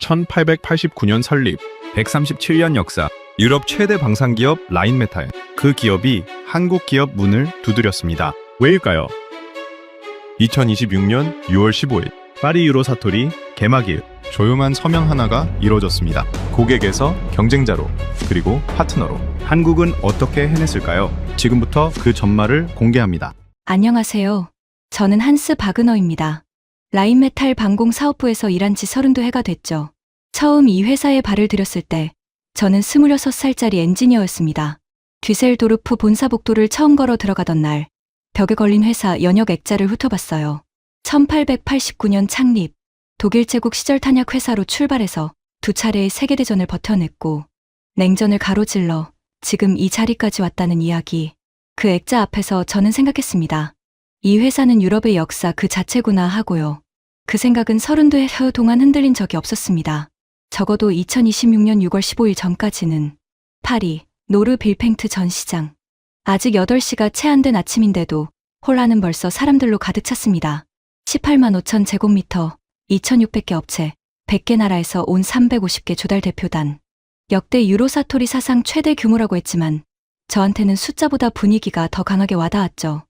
1889년 설립, 137년 역사, 유럽 최대 방산기업 라인메탈. 그 기업이 한국 기업 문을 두드렸습니다. 왜일까요? 2026년 6월 15일, 파리 유로사토리 개막일. 조용한 서명 하나가 이뤄졌습니다. 고객에서 경쟁자로, 그리고 파트너로. 한국은 어떻게 해냈을까요? 지금부터 그 전말을 공개합니다. 안녕하세요. 저는 한스 바그너입니다. 라인메탈 방공사업부에서 일한 지 32해가 됐죠. 처음 이 회사에 발을 들였을 때 저는 26살짜리 엔지니어였습니다. 뒤셀도르프 본사복도를 처음 걸어 들어가던 날, 벽에 걸린 회사 연역 액자를 훑어봤어요. 1889년 창립, 독일 제국 시절 탄약 회사로 출발해서 2차례의 세계대전을 버텨냈고 냉전을 가로질러 지금 이 자리까지 왔다는 이야기. 그 액자 앞에서 저는 생각했습니다. 이 회사는 유럽의 역사 그 자체구나 하고요. 그 생각은 32해 동안 흔들린 적이 없었습니다. 적어도 2026년 6월 15일 전까지는. 파리, 노르 빌팽트 전시장. 아직 8시가 채 안 된 아침인데도 홀안은 벌써 사람들로 가득 찼습니다. 18만 5천 제곱미터, 2,600개 업체, 100개 나라에서 온 350개 조달 대표단. 역대 유로사토리 사상 최대 규모라고 했지만 저한테는 숫자보다 분위기가 더 강하게 와닿았죠.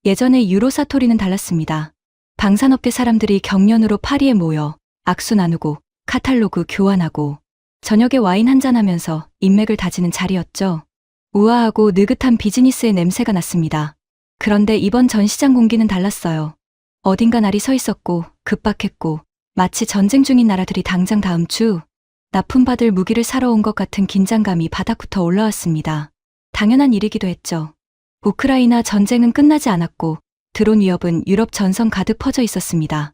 예전에 유로사토리는 달랐습니다. 방산업계 사람들이 경련으로 파리에 모여 악수 나누고 카탈로그 교환하고 저녁에 와인 한잔하면서 인맥을 다지는 자리였죠. 우아하고 느긋한 비즈니스의 냄새가 났습니다. 그런데 이번 전시장 공기는 달랐어요. 어딘가 날이 서 있었고 급박했고 마치 전쟁 중인 나라들이 당장 다음 주 납품받을 무기를 사러 온 것 같은 긴장감이 바닥부터 올라왔습니다. 당연한 일이기도 했죠. 우크라이나 전쟁은 끝나지 않았고 드론 위협은 유럽 전선 가득 퍼져 있었습니다.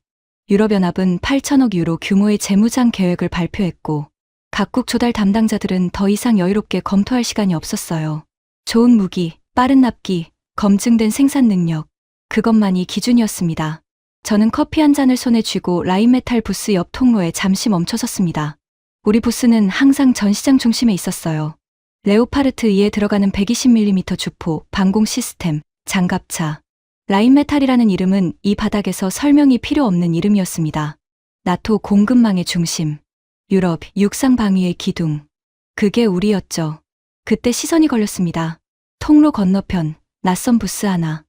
유럽연합은 8천억 유로 규모의 재무장 계획을 발표했고 각국 조달 담당자들은 더 이상 여유롭게 검토할 시간이 없었어요. 좋은 무기, 빠른 납기, 검증된 생산 능력, 그것만이 기준이었습니다. 저는 커피 한 잔을 손에 쥐고 라인메탈 부스 옆 통로에 잠시 멈춰섰습니다. 우리 부스는 항상 전시장 중심에 있었어요. 레오파르트 2에 들어가는 120mm 주포, 방공 시스템, 장갑차. 라인메탈이라는 이름은 이 바닥에서 설명이 필요 없는 이름이었습니다. 나토 공급망의 중심, 유럽 육상 방위의 기둥. 그게 우리였죠. 그때 시선이 걸렸습니다. 통로 건너편, 낯선 부스 하나.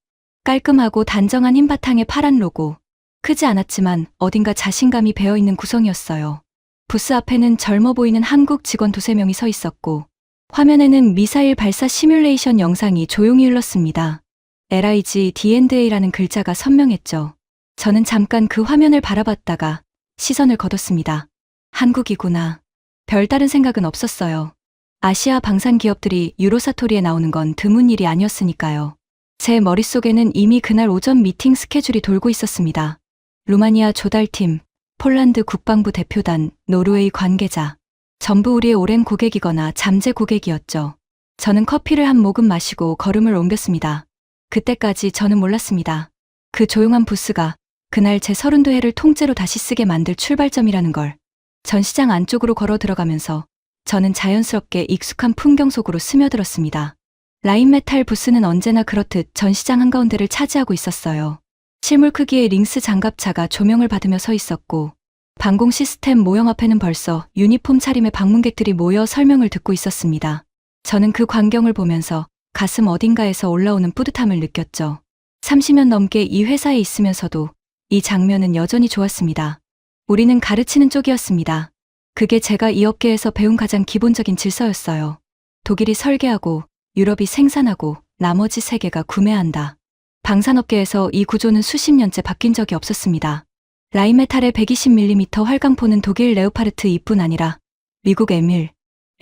깔끔하고 단정한 흰 바탕의 파란 로고. 크지 않았지만 어딘가 자신감이 배어있는 구성이었어요. 부스 앞에는 젊어 보이는 한국 직원 2~3명이 서 있었고 화면에는 미사일 발사 시뮬레이션 영상이 조용히 흘렀습니다. LIG D&A라는 글자가 선명했죠. 저는 잠깐 그 화면을 바라봤다가 시선을 거뒀습니다. 한국이구나. 별다른 생각은 없었어요. 아시아 방산 기업들이 유로사토리에 나오는 건 드문 일이 아니었으니까요. 제 머릿속에는 이미 그날 오전 미팅 스케줄이 돌고 있었습니다. 루마니아 조달팀, 폴란드 국방부 대표단, 노르웨이 관계자. 전부 우리의 오랜 고객이거나 잠재 고객이었죠. 저는 커피를 한 모금 마시고 걸음을 옮겼습니다. 그때까지 저는 몰랐습니다. 그 조용한 부스가 그날 제 32회를 통째로 다시 쓰게 만들 출발점이라는 걸. 전시장 안쪽으로 걸어 들어가면서 저는 자연스럽게 익숙한 풍경 속으로 스며들었습니다. 라인메탈 부스는 언제나 그렇듯 전시장 한가운데를 차지하고 있었어요. 실물 크기의 링스 장갑차가 조명을 받으며 서 있었고 방공 시스템 모형 앞에는 벌써 유니폼 차림의 방문객들이 모여 설명을 듣고 있었습니다. 저는 그 광경을 보면서 가슴 어딘가에서 올라오는 뿌듯함을 느꼈죠. 30년 넘게 이 회사에 있으면서도 이 장면은 여전히 좋았습니다. 우리는 가르치는 쪽이었습니다. 그게 제가 이 업계에서 배운 가장 기본적인 질서였어요. 독일이 설계하고 유럽이 생산하고 나머지 세계가 구매한다. 방산업계에서 이 구조는 수십 년째 바뀐 적이 없었습니다. 라인메탈의 120mm 활강포는 독일 레오파르트 2뿐 아니라 미국 에밀,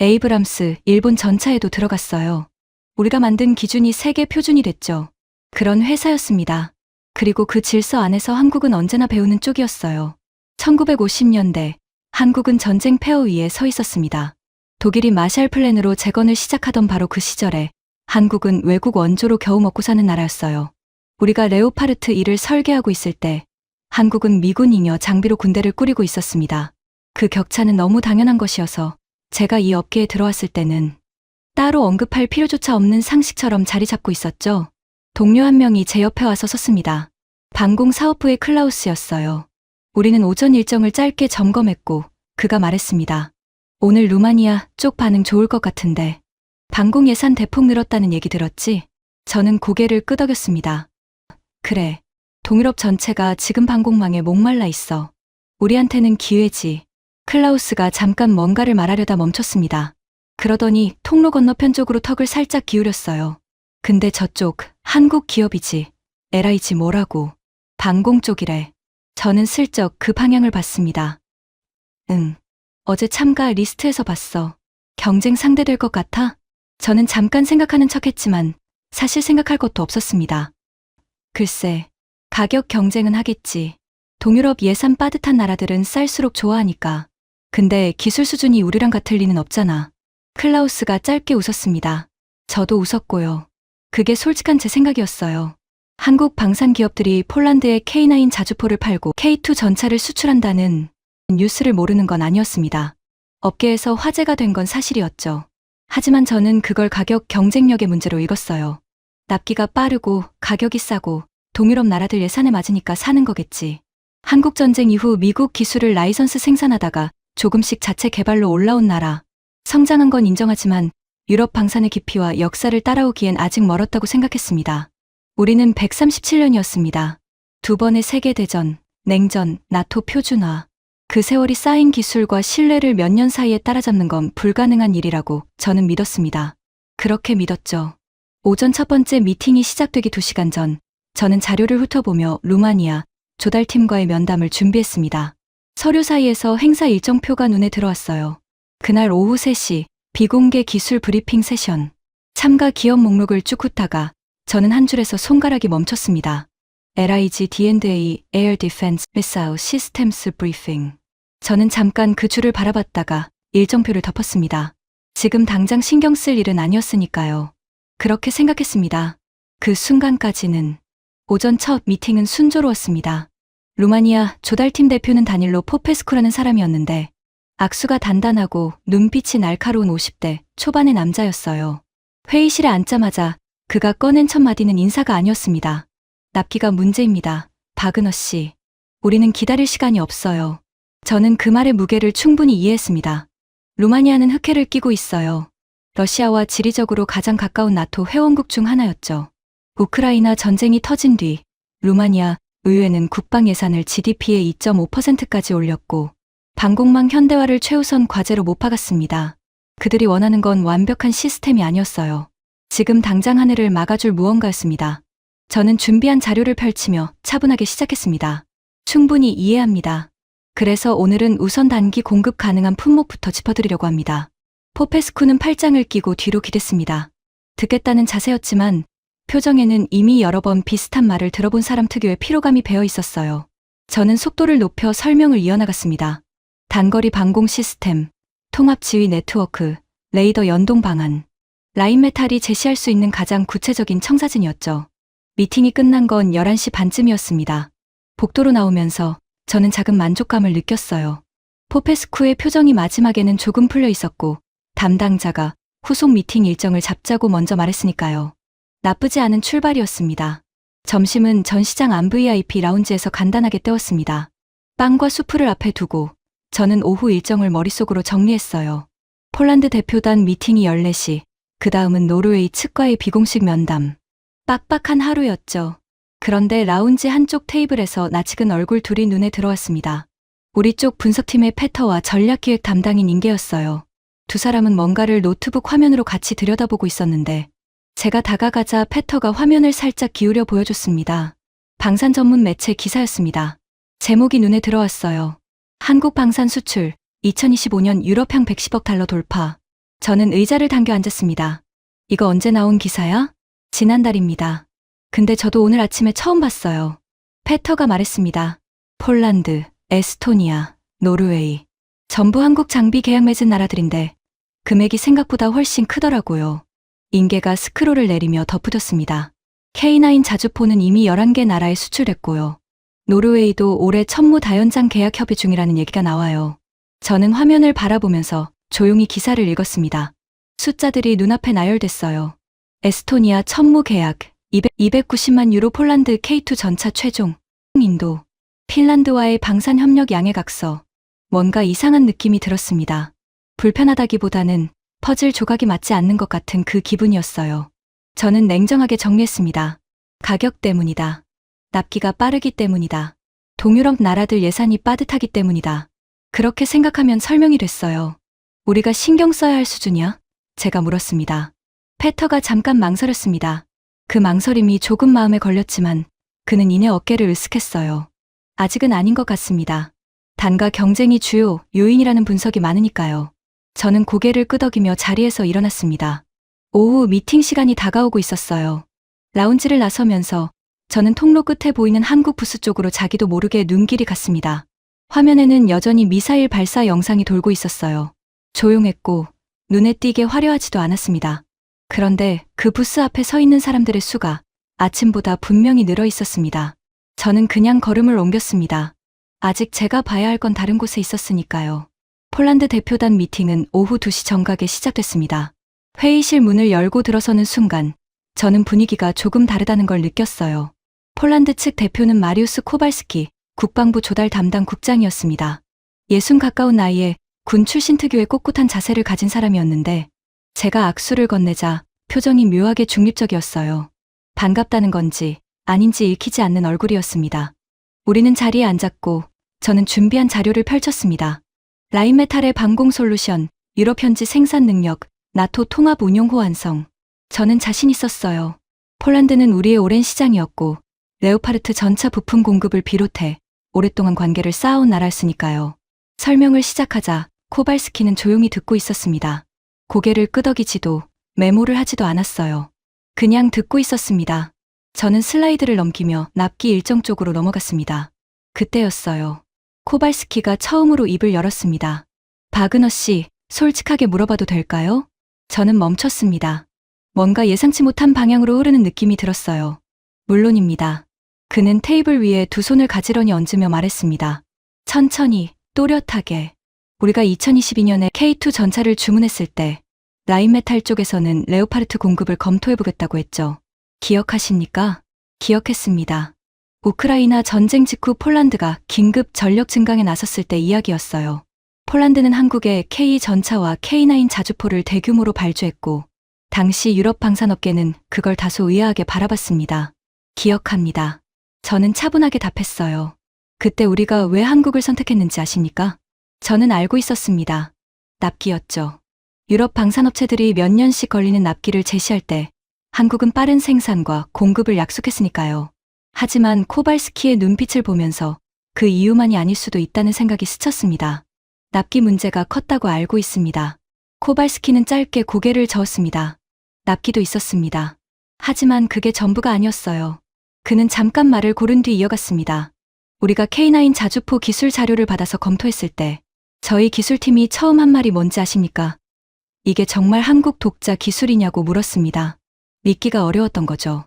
에이브람스, 일본 전차에도 들어갔어요. 우리가 만든 기준이 세계 표준이 됐죠. 그런 회사였습니다. 그리고 그 질서 안에서 한국은 언제나 배우는 쪽이었어요. 1950년대 한국은 전쟁 폐허 위에 서 있었습니다. 독일이 마샬 플랜으로 재건을 시작하던 바로 그 시절에 한국은 외국 원조로 겨우 먹고 사는 나라였어요. 우리가 레오파르트 2를 설계하고 있을 때 한국은 미군 잉여 장비로 군대를 꾸리고 있었습니다. 그 격차는 너무 당연한 것이어서 제가 이 업계에 들어왔을 때는 따로 언급할 필요조차 없는 상식처럼 자리 잡고 있었죠. 동료 한 명이 제 옆에 와서 섰습니다. 방공사업부의 클라우스였어요. 우리는 오전 일정을 짧게 점검했고 그가 말했습니다. 오늘 루마니아 쪽 반응 좋을 것 같은데. 방공 예산 대폭 늘었다는 얘기 들었지? 저는 고개를 끄덕였습니다. 그래. 동유럽 전체가 지금 방공망에 목말라 있어. 우리한테는 기회지. 클라우스가 잠깐 뭔가를 말하려다 멈췄습니다. 그러더니 통로 건너편 쪽으로 턱을 살짝 기울였어요. 근데 저쪽 한국 기업이지. LIG 뭐라고. 방공 쪽이래. 저는 슬쩍 그 방향을 봤습니다. 응. 어제 참가 리스트에서 봤어. 경쟁 상대될 것 같아? 저는 잠깐 생각하는 척했지만 사실 생각할 것도 없었습니다. 글쎄, 가격 경쟁은 하겠지. 동유럽 예산 빠듯한 나라들은 쌀수록 좋아하니까. 근데 기술 수준이 우리랑 같을 리는 없잖아. 클라우스가 짧게 웃었습니다. 저도 웃었고요. 그게 솔직한 제 생각이었어요. 한국 방산 기업들이 폴란드에 K9 자주포를 팔고 K2 전차를 수출한다는 뉴스를 모르는 건 아니었습니다. 업계에서 화제가 된 건 사실이었죠. 하지만 저는 그걸 가격 경쟁력의 문제로 읽었어요. 납기가 빠르고 가격이 싸고 동유럽 나라들 예산에 맞으니까 사는 거겠지. 한국전쟁 이후 미국 기술을 라이선스 생산하다가 조금씩 자체 개발로 올라온 나라. 성장한 건 인정하지만 유럽 방산의 깊이와 역사를 따라오기엔 아직 멀었다고 생각했습니다. 우리는 137년이었습니다. 두 번의 세계대전, 냉전, 나토 표준화. 그 세월이 쌓인 기술과 신뢰를 몇 년 사이에 따라잡는 건 불가능한 일이라고 저는 믿었습니다. 그렇게 믿었죠. 오전 첫 번째 미팅이 시작되기 2시간 전, 저는 자료를 훑어보며 루마니아, 조달팀과의 면담을 준비했습니다. 서류 사이에서 행사 일정표가 눈에 들어왔어요. 그날 오후 3시, 비공개 기술 브리핑 세션. 참가 기업 목록을 쭉 훑다가 저는 한 줄에서 손가락이 멈췄습니다. LIG D&A Air Defense Missile Systems Briefing. 저는 잠깐 그 줄을 바라봤다가 일정표를 덮었습니다. 지금 당장 신경 쓸 일은 아니었으니까요. 그렇게 생각했습니다. 그 순간까지는. 오전 첫 미팅은 순조로웠습니다. 루마니아 조달팀 대표는 다닐로 포페스쿠라는 사람이었는데 악수가 단단하고 눈빛이 날카로운 50대 초반의 남자였어요. 회의실에 앉자마자 그가 꺼낸 첫 마디는 인사가 아니었습니다. 납기가 문제입니다. 바그너 씨. 우리는 기다릴 시간이 없어요. 저는 그 말의 무게를 충분히 이해했습니다. 루마니아는 흑해를 끼고 있어요. 러시아와 지리적으로 가장 가까운 나토 회원국 중 하나였죠. 우크라이나 전쟁이 터진 뒤 루마니아 의회는 국방 예산을 GDP의 2.5%까지 올렸고 방공망 현대화를 최우선 과제로 못 박았습니다. 그들이 원하는 건 완벽한 시스템이 아니었어요. 지금 당장 하늘을 막아줄 무언가였습니다. 저는 준비한 자료를 펼치며 차분하게 시작했습니다. 충분히 이해합니다. 그래서 오늘은 우선 단기 공급 가능한 품목부터 짚어드리려고 합니다. 포페스쿠는 팔짱을 끼고 뒤로 기댔습니다. 듣겠다는 자세였지만 표정에는 이미 여러 번 비슷한 말을 들어본 사람 특유의 피로감이 배어 있었어요. 저는 속도를 높여 설명을 이어나갔습니다. 단거리 방공 시스템, 통합 지휘 네트워크, 레이더 연동 방안. 라인메탈이 제시할 수 있는 가장 구체적인 청사진이었죠. 미팅이 끝난 건 11시 반쯤이었습니다. 복도로 나오면서 저는 작은 만족감을 느꼈어요. 포페스쿠의 표정이 마지막에는 조금 풀려 있었고 담당자가 후속 미팅 일정을 잡자고 먼저 말했으니까요. 나쁘지 않은 출발이었습니다. 점심은 전시장 안 VIP 라운지에서 간단하게 때웠습니다. 빵과 수프를 앞에 두고 저는 오후 일정을 머릿속으로 정리했어요. 폴란드 대표단 미팅이 14시, 그 다음은 노르웨이 측과의 비공식 면담. 빡빡한 하루였죠. 그런데 라운지 한쪽 테이블에서 낯익은 얼굴 둘이 눈에 들어왔습니다. 우리 쪽 분석팀의 패터와 전략기획 담당인 인계였어요. 두 사람은 뭔가를 노트북 화면으로 같이 들여다보고 있었는데 제가 다가가자 패터가 화면을 살짝 기울여 보여줬습니다. 방산 전문 매체 기사였습니다. 제목이 눈에 들어왔어요. 한국 방산 수출 2025년 유럽향 110억 달러 돌파. 저는 의자를 당겨 앉았습니다. 이거 언제 나온 기사야? 지난달입니다. 근데 저도 오늘 아침에 처음 봤어요. 패터가 말했습니다. 폴란드, 에스토니아, 노르웨이. 전부 한국 장비 계약 맺은 나라들인데 금액이 생각보다 훨씬 크더라고요. 인계가 스크롤을 내리며 덧붙였습니다. K9 자주포는 이미 11개 나라에 수출됐고요. 노르웨이도 올해 천무 다연장 계약 협의 중이라는 얘기가 나와요. 저는 화면을 바라보면서 조용히 기사를 읽었습니다. 숫자들이 눈앞에 나열됐어요. 에스토니아 천무 계약, 290만 유로 폴란드 K2 전차 최종, 인도, 핀란드와의 방산 협력 양해각서, 뭔가 이상한 느낌이 들었습니다. 불편하다기보다는 퍼즐 조각이 맞지 않는 것 같은 그 기분이었어요. 저는 냉정하게 정리했습니다. 가격 때문이다. 납기가 빠르기 때문이다. 동유럽 나라들 예산이 빠듯하기 때문이다. 그렇게 생각하면 설명이 됐어요. 우리가 신경 써야 할 수준이야? 제가 물었습니다. 페터가 잠깐 망설였습니다. 그 망설임이 조금 마음에 걸렸지만 그는 이내 어깨를 으쓱했어요. 아직은 아닌 것 같습니다. 단가 경쟁이 주요 요인이라는 분석이 많으니까요. 저는 고개를 끄덕이며 자리에서 일어났습니다. 오후 미팅 시간이 다가오고 있었어요. 라운지를 나서면서 저는 통로 끝에 보이는 한국 부스 쪽으로 자기도 모르게 눈길이 갔습니다. 화면에는 여전히 미사일 발사 영상이 돌고 있었어요. 조용했고 눈에 띄게 화려하지도 않았습니다. 그런데 그 부스 앞에 서 있는 사람들의 수가 아침보다 분명히 늘어 있었습니다. 저는 그냥 걸음을 옮겼습니다. 아직 제가 봐야 할 건 다른 곳에 있었으니까요. 폴란드 대표단 미팅은 오후 2시 정각에 시작됐습니다. 회의실 문을 열고 들어서는 순간 저는 분위기가 조금 다르다는 걸 느꼈어요. 폴란드 측 대표는 마리우스 코발스키 국방부 조달 담당 국장이었습니다. 60 가까운 나이에 군 출신 특유의 꼿꼿한 자세를 가진 사람이었는데 제가 악수를 건네자 표정이 묘하게 중립적이었어요. 반갑다는 건지 아닌지 읽히지 않는 얼굴이었습니다. 우리는 자리에 앉았고 저는 준비한 자료를 펼쳤습니다. 라인메탈의 방공 솔루션, 유럽 현지 생산 능력, 나토 통합 운용호 완성. 저는 자신 있었어요. 폴란드는 우리의 오랜 시장이었고 레오파르트 전차 부품 공급을 비롯해 오랫동안 관계를 쌓아온 나라였으니까요. 설명을 시작하자 코발스키는 조용히 듣고 있었습니다. 고개를 끄덕이지도 메모를 하지도 않았어요. 그냥 듣고 있었습니다. 저는 슬라이드를 넘기며 납기 일정 쪽으로 넘어갔습니다. 그때였어요. 코발스키가 처음으로 입을 열었습니다. 바그너 씨, 솔직하게 물어봐도 될까요? 저는 멈췄습니다. 뭔가 예상치 못한 방향으로 흐르는 느낌이 들었어요. 물론입니다. 그는 테이블 위에 두 손을 가지런히 얹으며 말했습니다. 천천히, 또렷하게. 우리가 2022년에 K2 전차를 주문했을 때 라인메탈 쪽에서는 레오파르트 공급을 검토해보겠다고 했죠. 기억하십니까? 기억했습니다. 우크라이나 전쟁 직후 폴란드가 긴급 전력 증강에 나섰을 때 이야기였어요. 폴란드는 한국에 K 전차와 K9 자주포를 대규모로 발주했고 당시 유럽 방산업계는 그걸 다소 의아하게 바라봤습니다. 기억합니다. 저는 차분하게 답했어요. 그때 우리가 왜 한국을 선택했는지 아십니까? 저는 알고 있었습니다. 납기였죠. 유럽 방산업체들이 몇 년씩 걸리는 납기를 제시할 때 한국은 빠른 생산과 공급을 약속했으니까요. 하지만 코발스키의 눈빛을 보면서 그 이유만이 아닐 수도 있다는 생각이 스쳤습니다. 납기 문제가 컸다고 알고 있습니다. 코발스키는 짧게 고개를 저었습니다. 납기도 있었습니다. 하지만 그게 전부가 아니었어요. 그는 잠깐 말을 고른 뒤 이어갔습니다. 우리가 K9 자주포 기술 자료를 받아서 검토했을 때 저희 기술팀이 처음 한 말이 뭔지 아십니까? 이게 정말 한국 독자 기술이냐고 물었습니다. 믿기가 어려웠던 거죠.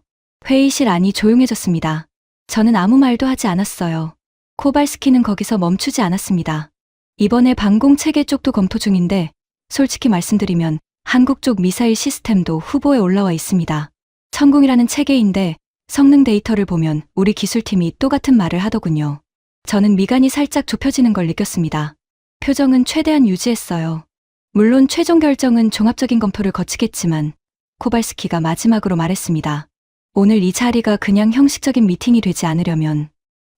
회의실 안이 조용해졌습니다. 저는 아무 말도 하지 않았어요. 코발스키는 거기서 멈추지 않았습니다. 이번에 방공 체계 쪽도 검토 중인데 솔직히 말씀드리면 한국 쪽 미사일 시스템도 후보에 올라와 있습니다. 천궁이라는 체계인데 성능 데이터를 보면 우리 기술팀이 똑같은 말을 하더군요. 저는 미간이 살짝 좁혀지는 걸 느꼈습니다. 표정은 최대한 유지했어요. 물론 최종 결정은 종합적인 검토를 거치겠지만 코발스키가 마지막으로 말했습니다. 오늘 이 자리가 그냥 형식적인 미팅이 되지 않으려면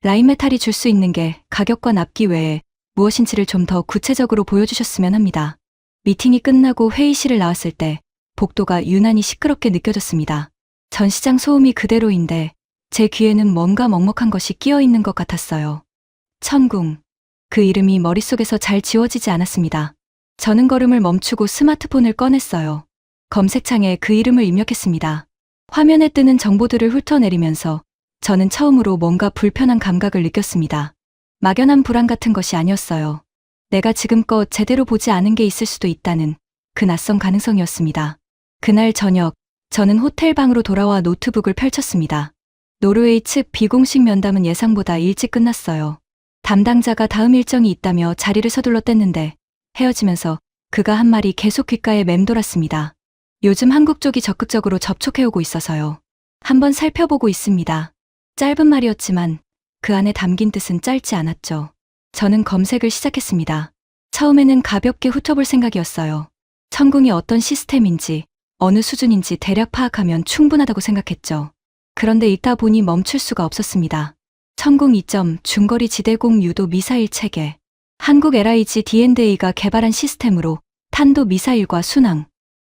라인메탈이 줄 수 있는 게 가격과 납기 외에 무엇인지를 좀 더 구체적으로 보여주셨으면 합니다. 미팅이 끝나고 회의실을 나왔을 때 복도가 유난히 시끄럽게 느껴졌습니다. 전시장 소음이 그대로인데 제 귀에는 뭔가 먹먹한 것이 끼어 있는 것 같았어요. 천궁. 그 이름이 머릿속에서 잘 지워지지 않았습니다. 저는 걸음을 멈추고 스마트폰을 꺼냈어요. 검색창에 그 이름을 입력했습니다. 화면에 뜨는 정보들을 훑어내리면서 저는 처음으로 뭔가 불편한 감각을 느꼈습니다. 막연한 불안 같은 것이 아니었어요. 내가 지금껏 제대로 보지 않은 게 있을 수도 있다는 그 낯선 가능성이었습니다. 그날 저녁, 저는 호텔 방으로 돌아와 노트북을 펼쳤습니다. 노르웨이 측 비공식 면담은 예상보다 일찍 끝났어요. 담당자가 다음 일정이 있다며 자리를 서둘러 뗐는데 헤어지면서 그가 한 말이 계속 귓가에 맴돌았습니다. 요즘 한국 쪽이 적극적으로 접촉해오고 있어서요. 한번 살펴보고 있습니다. 짧은 말이었지만 그 안에 담긴 뜻은 짧지 않았죠. 저는 검색을 시작했습니다. 처음에는 가볍게 훑어볼 생각이었어요. 천궁이 어떤 시스템인지, 어느 수준인지 대략 파악하면 충분하다고 생각했죠. 그런데 읽다 보니 멈출 수가 없었습니다. 천궁 2점 중거리 지대공 유도 미사일 체계. 한국 LIG D&A가 개발한 시스템으로 탄도 미사일과 순항,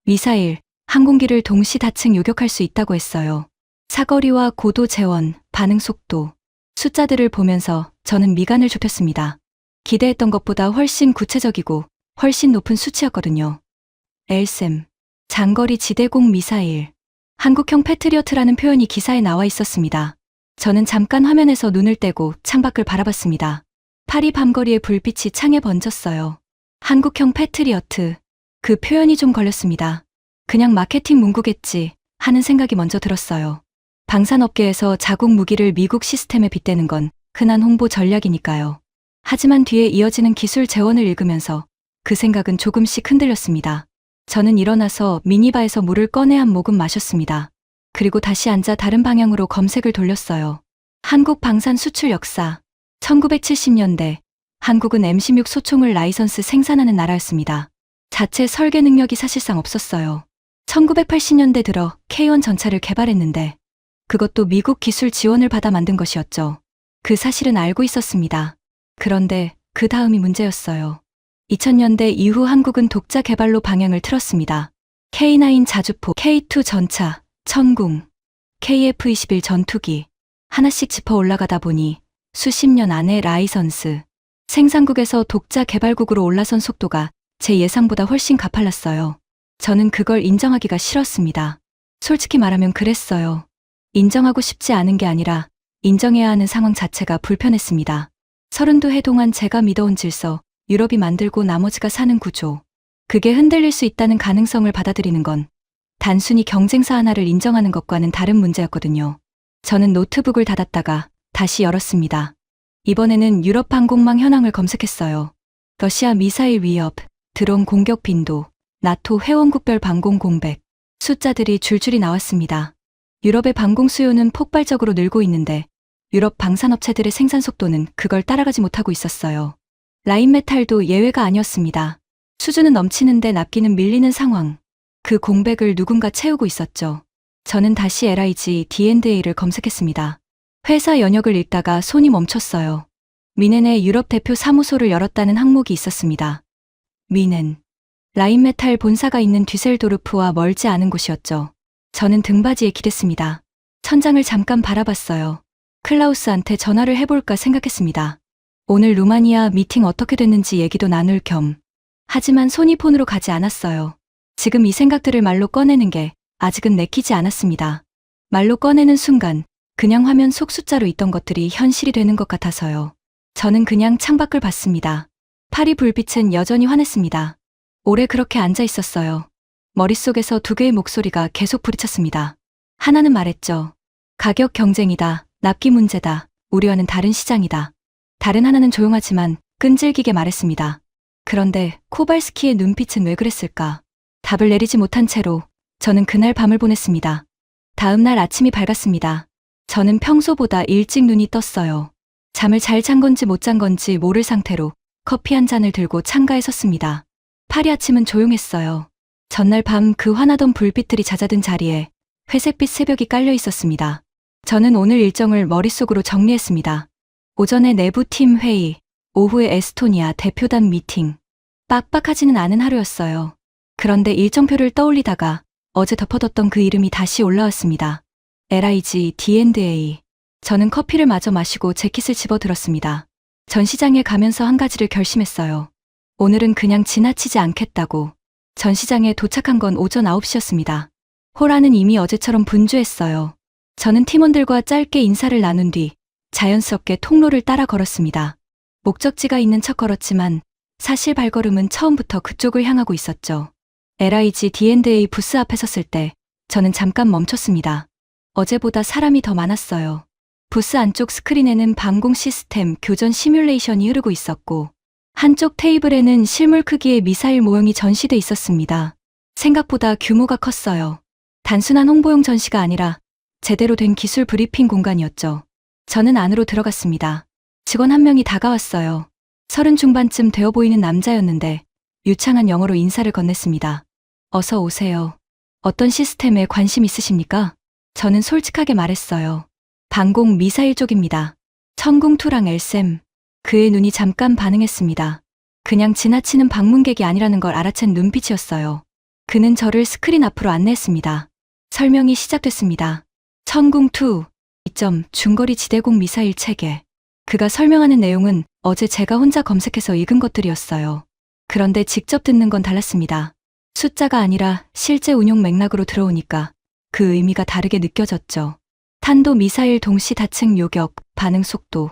미사일, 항공기를 동시 다층 요격할 수 있다고 했어요. 사거리와 고도 재원, 반응 속도, 숫자들을 보면서 저는 미간을 좁혔습니다. 기대했던 것보다 훨씬 구체적이고 훨씬 높은 수치였거든요. LSAM, 장거리 지대공 미사일. 한국형 패트리어트라는 표현이 기사에 나와 있었습니다. 저는 잠깐 화면에서 눈을 떼고 창밖을 바라봤습니다. 파리 밤거리의 불빛이 창에 번졌어요. 한국형 패트리어트. 그 표현이 좀 걸렸습니다. 그냥 마케팅 문구겠지 하는 생각이 먼저 들었어요. 방산업계에서 자국 무기를 미국 시스템에 빗대는 건 흔한 홍보 전략이니까요. 하지만 뒤에 이어지는 기술 재원을 읽으면서 그 생각은 조금씩 흔들렸습니다. 저는 일어나서 미니바에서 물을 꺼내 한 모금 마셨습니다. 그리고 다시 앉아 다른 방향으로 검색을 돌렸어요. 한국 방산 수출 역사. 1970년대 한국은 M16 소총을 라이선스 생산하는 나라였습니다. 자체 설계 능력이 사실상 없었어요. 1980년대 들어 K1 전차를 개발했는데 그것도 미국 기술 지원을 받아 만든 것이었죠. 그 사실은 알고 있었습니다. 그런데 그 다음이 문제였어요. 2000년대 이후 한국은 독자 개발로 방향을 틀었습니다. K9 자주포, K2 전차, 천궁, KF-21 전투기 하나씩 짚어 올라가다 보니 수십 년 안에 라이선스, 생산국에서 독자 개발국으로 올라선 속도가 제 예상보다 훨씬 가팔랐어요. 저는 그걸 인정하기가 싫었습니다. 솔직히 말하면 그랬어요. 인정하고 싶지 않은 게 아니라 인정해야 하는 상황 자체가 불편했습니다. 32해 동안 제가 믿어온 질서, 유럽이 만들고 나머지가 사는 구조. 그게 흔들릴 수 있다는 가능성을 받아들이는 건 단순히 경쟁사 하나를 인정하는 것과는 다른 문제였거든요. 저는 노트북을 닫았다가 다시 열었습니다. 이번에는 유럽 항공망 현황을 검색했어요. 러시아 미사일 위협, 드론 공격 빈도, 나토 회원국별 방공 공백, 숫자들이 줄줄이 나왔습니다. 유럽의 방공 수요는 폭발적으로 늘고 있는데 유럽 방산업체들의 생산 속도는 그걸 따라가지 못하고 있었어요. 라인메탈도 예외가 아니었습니다. 수주는 넘치는데 납기는 밀리는 상황. 그 공백을 누군가 채우고 있었죠. 저는 다시 LIG D&A를 검색했습니다. 회사 연역을 읽다가 손이 멈췄어요. 미넨의 유럽 대표 사무소를 열었다는 항목이 있었습니다. 미넨. 라인메탈 본사가 있는 뒤셀도르프와 멀지 않은 곳이었죠. 저는 등받이에 기댔습니다. 천장을 잠깐 바라봤어요. 클라우스한테 전화를 해볼까 생각했습니다. 오늘 루마니아 미팅 어떻게 됐는지 얘기도 나눌 겸. 하지만 손이 폰으로 가지 않았어요. 지금 이 생각들을 말로 꺼내는 게 아직은 내키지 않았습니다. 말로 꺼내는 순간 그냥 화면 속 숫자로 있던 것들이 현실이 되는 것 같아서요. 저는 그냥 창밖을 봤습니다. 파리 불빛은 여전히 환했습니다. 오래 그렇게 앉아 있었어요. 머릿속에서 두 개의 목소리가 계속 부딪혔습니다. 하나는 말했죠. 가격 경쟁이다. 납기 문제다. 우리와는 다른 시장이다. 다른 하나는 조용하지만 끈질기게 말했습니다. 그런데 코발스키의 눈빛은 왜 그랬을까? 답을 내리지 못한 채로 저는 그날 밤을 보냈습니다. 다음 날 아침이 밝았습니다. 저는 평소보다 일찍 눈이 떴어요. 잠을 잘 잔 건지 못 잔 건지 모를 상태로 커피 한 잔을 들고 창가에 섰습니다. 파리 아침은 조용했어요. 전날 밤 그 환하던 불빛들이 잦아든 자리에 회색빛 새벽이 깔려 있었습니다. 저는 오늘 일정을 머릿속으로 정리했습니다. 오전에 내부팀 회의, 오후에 에스토니아 대표단 미팅. 빡빡하지는 않은 하루였어요. 그런데 일정표를 떠올리다가 어제 덮어뒀던 그 이름이 다시 올라왔습니다. LIG D&A. 저는 커피를 마저 마시고 재킷을 집어들었습니다. 전시장에 가면서 한 가지를 결심했어요. 오늘은 그냥 지나치지 않겠다고. 전시장에 도착한 건 오전 9시였습니다. 홀안은 이미 어제처럼 분주했어요. 저는 팀원들과 짧게 인사를 나눈 뒤 자연스럽게 통로를 따라 걸었습니다. 목적지가 있는 척 걸었지만 사실 발걸음은 처음부터 그쪽을 향하고 있었죠. LIG D&A 부스 앞에 섰을 때 저는 잠깐 멈췄습니다. 어제보다 사람이 더 많았어요. 부스 안쪽 스크린에는 방공 시스템 교전 시뮬레이션이 흐르고 있었고 한쪽 테이블에는 실물 크기의 미사일 모형이 전시돼 있었습니다. 생각보다 규모가 컸어요. 단순한 홍보용 전시가 아니라 제대로 된 기술 브리핑 공간이었죠. 저는 안으로 들어갔습니다. 직원 한 명이 다가왔어요. 서른 중반쯤 되어 보이는 남자였는데 유창한 영어로 인사를 건넸습니다. 어서 오세요. 어떤 시스템에 관심 있으십니까? 저는 솔직하게 말했어요. 방공 미사일 쪽입니다. 천궁2랑 엘셈. 그의 눈이 잠깐 반응했습니다. 그냥 지나치는 방문객이 아니라는 걸 알아챈 눈빛이었어요. 그는 저를 스크린 앞으로 안내했습니다. 설명이 시작됐습니다. 천궁2, 중거리 지대공 미사일 체계. 그가 설명하는 내용은 어제 제가 혼자 검색해서 읽은 것들이었어요. 그런데 직접 듣는 건 달랐습니다. 숫자가 아니라 실제 운용 맥락으로 들어오니까 그 의미가 다르게 느껴졌죠. 탄도 미사일 동시 다층 요격, 반응 속도,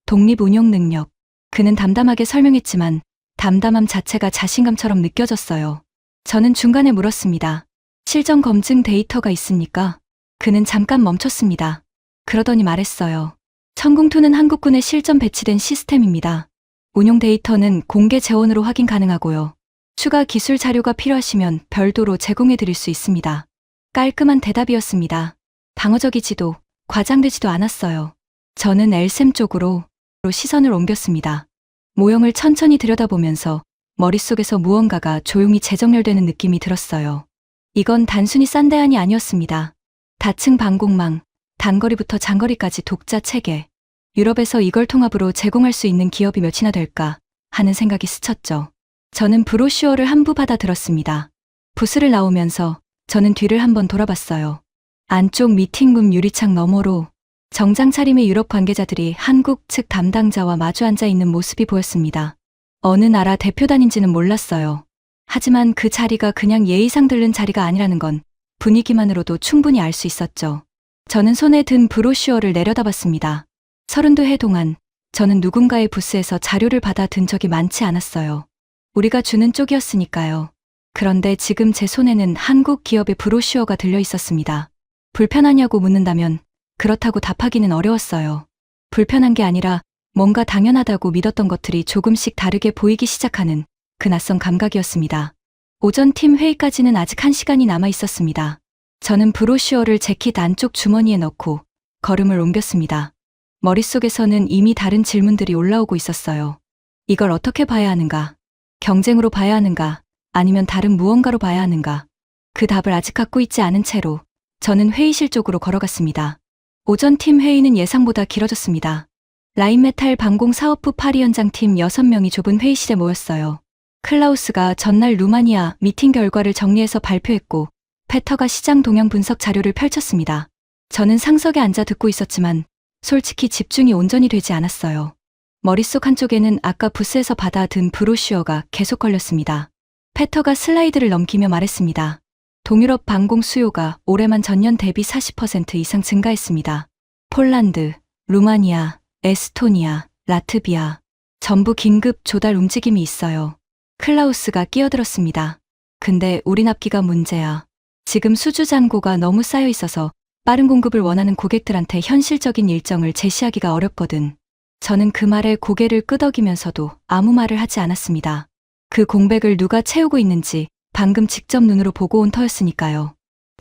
독립 운용 능력. 그는 담담하게 설명했지만 담담함 자체가 자신감처럼 느껴졌어요. 저는 중간에 물었습니다. 실전 검증 데이터가 있습니까? 그는 잠깐 멈췄습니다. 그러더니 말했어요. 천궁2는 한국군에 실전 배치된 시스템입니다. 운용 데이터는 공개 재원으로 확인 가능하고요. 추가 기술 자료가 필요하시면 별도로 제공해 드릴 수 있습니다. 깔끔한 대답이었습니다. 방어적이지도 과장되지도 않았어요. 저는 엘셈 쪽으로 시선을 옮겼습니다. 모형을 천천히 들여다보면서 머릿속에서 무언가가 조용히 재정렬되는 느낌이 들었어요. 이건 단순히 싼 대안이 아니었습니다. 다층 방공망, 단거리부터 장거리까지 독자 체계. 유럽에서 이걸 통합으로 제공할 수 있는 기업이 몇이나 될까 하는 생각이 스쳤죠. 저는 브로슈어를 한 부 받아 들었습니다. 부스를 나오면서 저는 뒤를 한번 돌아봤어요. 안쪽 미팅룸 유리창 너머로 정장 차림의 유럽 관계자들이 한국 측 담당자와 마주 앉아 있는 모습이 보였습니다. 어느 나라 대표단인지는 몰랐어요. 하지만 그 자리가 그냥 예의상 들른 자리가 아니라는 건 분위기만으로도 충분히 알 수 있었죠. 저는 손에 든 브로슈어를 내려다봤습니다. 32해 동안 저는 누군가의 부스에서 자료를 받아 든 적이 많지 않았어요. 우리가 주는 쪽이었으니까요. 그런데 지금 제 손에는 한국 기업의 브로슈어가 들려 있었습니다. 불편하냐고 묻는다면 그렇다고 답하기는 어려웠어요. 불편한 게 아니라 뭔가 당연하다고 믿었던 것들이 조금씩 다르게 보이기 시작하는 그 낯선 감각이었습니다. 오전 팀 회의까지는 아직 1시간이 남아 있었습니다. 저는 브로슈어를 재킷 안쪽 주머니에 넣고 걸음을 옮겼습니다. 머릿속에서는 이미 다른 질문들이 올라오고 있었어요. 이걸 어떻게 봐야 하는가? 경쟁으로 봐야 하는가? 아니면 다른 무언가로 봐야 하는가? 그 답을 아직 갖고 있지 않은 채로 저는 회의실 쪽으로 걸어갔습니다. 오전 팀 회의는 예상보다 길어졌습니다. 라인메탈 방공 사업부 파리 현장팀 6명이 좁은 회의실에 모였어요. 클라우스가 전날 루마니아 미팅 결과를 정리해서 발표했고 페터가 시장 동향 분석 자료를 펼쳤습니다. 저는 상석에 앉아 듣고 있었지만 솔직히 집중이 온전히 되지 않았어요. 머릿속 한쪽에는 아까 부스에서 받아든 브로슈어가 계속 걸렸습니다. 페터가 슬라이드를 넘기며 말했습니다. 동유럽 방공 수요가 올해만 전년 대비 40% 이상 증가했습니다. 폴란드, 루마니아, 에스토니아, 라트비아 전부 긴급 조달 움직임이 있어요. 클라우스가 끼어들었습니다. 근데 우린 앞기가 문제야. 지금 수주 잔고가 너무 쌓여 있어서 빠른 공급을 원하는 고객들한테 현실적인 일정을 제시하기가 어렵거든. 저는 그 말에 고개를 끄덕이면서도 아무 말을 하지 않았습니다. 그 공백을 누가 채우고 있는지 방금 직접 눈으로 보고 온 터였으니까요.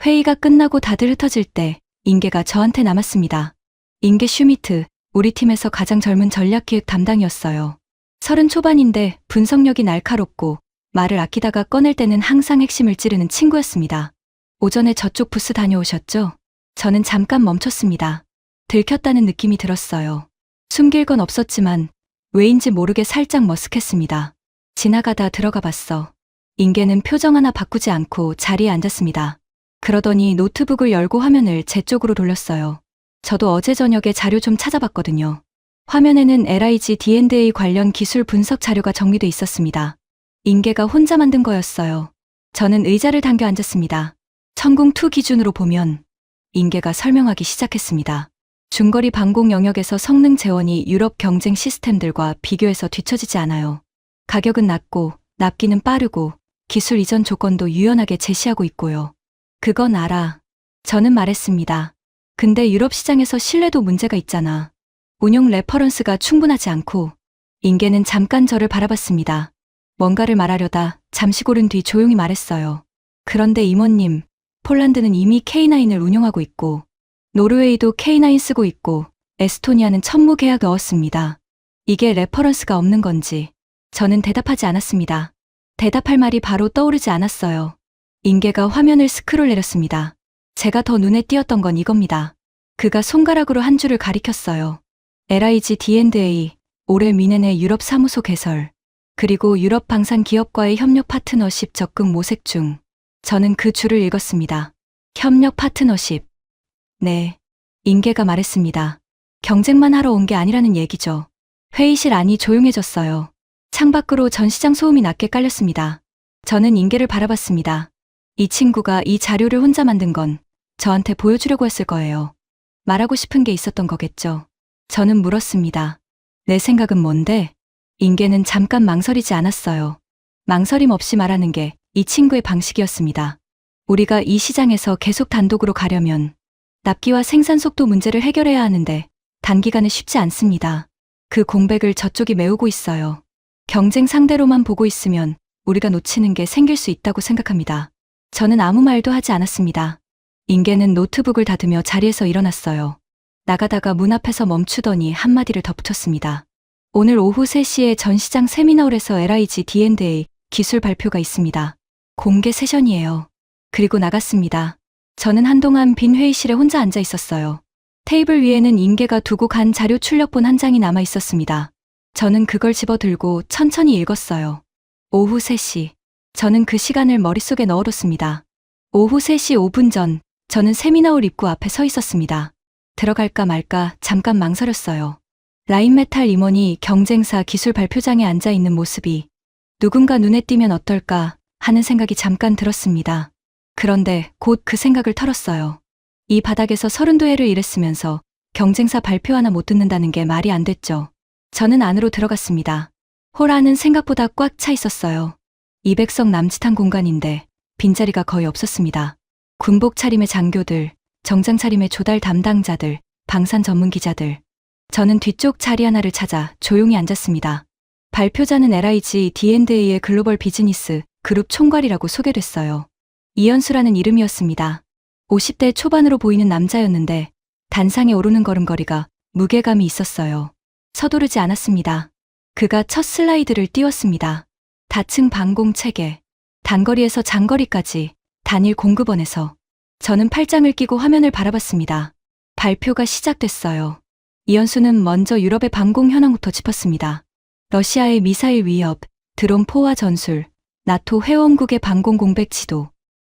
회의가 끝나고 다들 흩어질 때 인계가 저한테 남았습니다. 인계 슈미트, 우리 팀에서 가장 젊은 전략기획 담당이었어요. 30 초반인데 분석력이 날카롭고 말을 아끼다가 꺼낼 때는 항상 핵심을 찌르는 친구였습니다. 오전에 저쪽 부스 다녀오셨죠? 저는 잠깐 멈췄습니다. 들켰다는 느낌이 들었어요. 숨길 건 없었지만 왜인지 모르게 살짝 머쓱했습니다. 지나가다 들어가 봤어. 인계는 표정 하나 바꾸지 않고 자리에 앉았습니다. 그러더니 노트북을 열고 화면을 제 쪽으로 돌렸어요. 저도 어제 저녁에 자료 좀 찾아봤거든요. 화면에는 LIG D&A 관련 기술 분석 자료가 정리돼 있었습니다. 인계가 혼자 만든 거였어요. 저는 의자를 당겨 앉았습니다. 천궁2 기준으로 보면 인계가 설명하기 시작했습니다. 중거리 방공 영역에서 성능 재원이 유럽 경쟁 시스템들과 비교해서 뒤처지지 않아요. 가격은 낮고 납기는 빠르고 기술 이전 조건도 유연하게 제시하고 있고요. 그건 알아. 저는 말했습니다. 근데 유럽 시장에서 신뢰도 문제가 있잖아. 운용 레퍼런스가 충분하지 않고. 인계는 잠깐 저를 바라봤습니다. 뭔가를 말하려다 잠시 고른 뒤 조용히 말했어요. 그런데 이모님, 폴란드는 이미 K9을 운용하고 있고 노르웨이도 K9 쓰고 있고 에스토니아는 천무 계약 넣었습니다. 이게 레퍼런스가 없는 건지 저는 대답하지 않았습니다. 대답할 말이 바로 떠오르지 않았어요. 인계가 화면을 스크롤 내렸습니다. 제가 더 눈에 띄었던 건 이겁니다. 그가 손가락으로 한 줄을 가리켰어요. LIG D&A, 올해 미넨의 유럽 사무소 개설, 그리고 유럽 방산 기업과의 협력 파트너십 적극 모색 중. 저는 그 줄을 읽었습니다. 협력 파트너십. 네. 인계가 말했습니다. 경쟁만 하러 온 게 아니라는 얘기죠. 회의실 안이 조용해졌어요. 창밖으로 전시장 소음이 낮게 깔렸습니다. 저는 인계를 바라봤습니다. 이 친구가 이 자료를 혼자 만든 건 저한테 보여주려고 했을 거예요. 말하고 싶은 게 있었던 거겠죠. 저는 물었습니다. 내 생각은 뭔데? 인계는 잠깐 망설이지 않았어요. 망설임 없이 말하는 게 이 친구의 방식이었습니다. 우리가 이 시장에서 계속 단독으로 가려면 납기와 생산 속도 문제를 해결해야 하는데 단기간에 쉽지 않습니다. 그 공백을 저쪽이 메우고 있어요. 경쟁 상대로만 보고 있으면 우리가 놓치는 게 생길 수 있다고 생각합니다. 저는 아무 말도 하지 않았습니다. 인계는 노트북을 닫으며 자리에서 일어났어요. 나가다가 문 앞에서 멈추더니 한마디를 덧붙였습니다. 오늘 오후 3시에 전시장 세미나홀에서 LIG D&A 기술 발표가 있습니다. 공개 세션이에요. 그리고 나갔습니다. 저는 한동안 빈 회의실에 혼자 앉아 있었어요. 테이블 위에는 인계가 두고 간 자료 출력본 한 장이 남아 있었습니다. 저는 그걸 집어들고 천천히 읽었어요. 오후 3시. 저는 그 시간을 머릿속에 넣어뒀습니다. 오후 3시 5분 전, 저는 세미나홀 입구 앞에 서 있었습니다. 들어갈까 말까 잠깐 망설였어요. 라인메탈 임원이 경쟁사 기술 발표장에 앉아 있는 모습이 누군가 눈에 띄면 어떨까 하는 생각이 잠깐 들었습니다. 그런데 곧 그 생각을 털었어요. 이 바닥에서 32회를 일했으면서 경쟁사 발표 하나 못 듣는다는 게 말이 안 됐죠. 저는 안으로 들어갔습니다. 홀 안은 생각보다 꽉 차 있었어요. 200석 남짓한 공간인데 빈자리가 거의 없었습니다. 군복 차림의 장교들, 정장 차림의 조달 담당자들, 방산 전문 기자들. 저는 뒤쪽 자리 하나를 찾아 조용히 앉았습니다. 발표자는 LIG D&A의 글로벌 비즈니스 그룹 총괄이라고 소개됐어요. 이현수라는 이름이었습니다. 50대 초반으로 보이는 남자였는데 단상에 오르는 걸음걸이가 무게감이 있었어요. 서두르지 않았습니다. 그가 첫 슬라이드를 띄웠습니다. 다층 방공 체계, 단거리에서 장거리까지 단일 공급원에서. 저는 팔짱을 끼고 화면을 바라봤습니다. 발표가 시작됐어요. 이현수는 먼저 유럽의 방공 현황부터 짚었습니다. 러시아의 미사일 위협, 드론 포화 전술, 나토 회원국의 방공 공백 지도.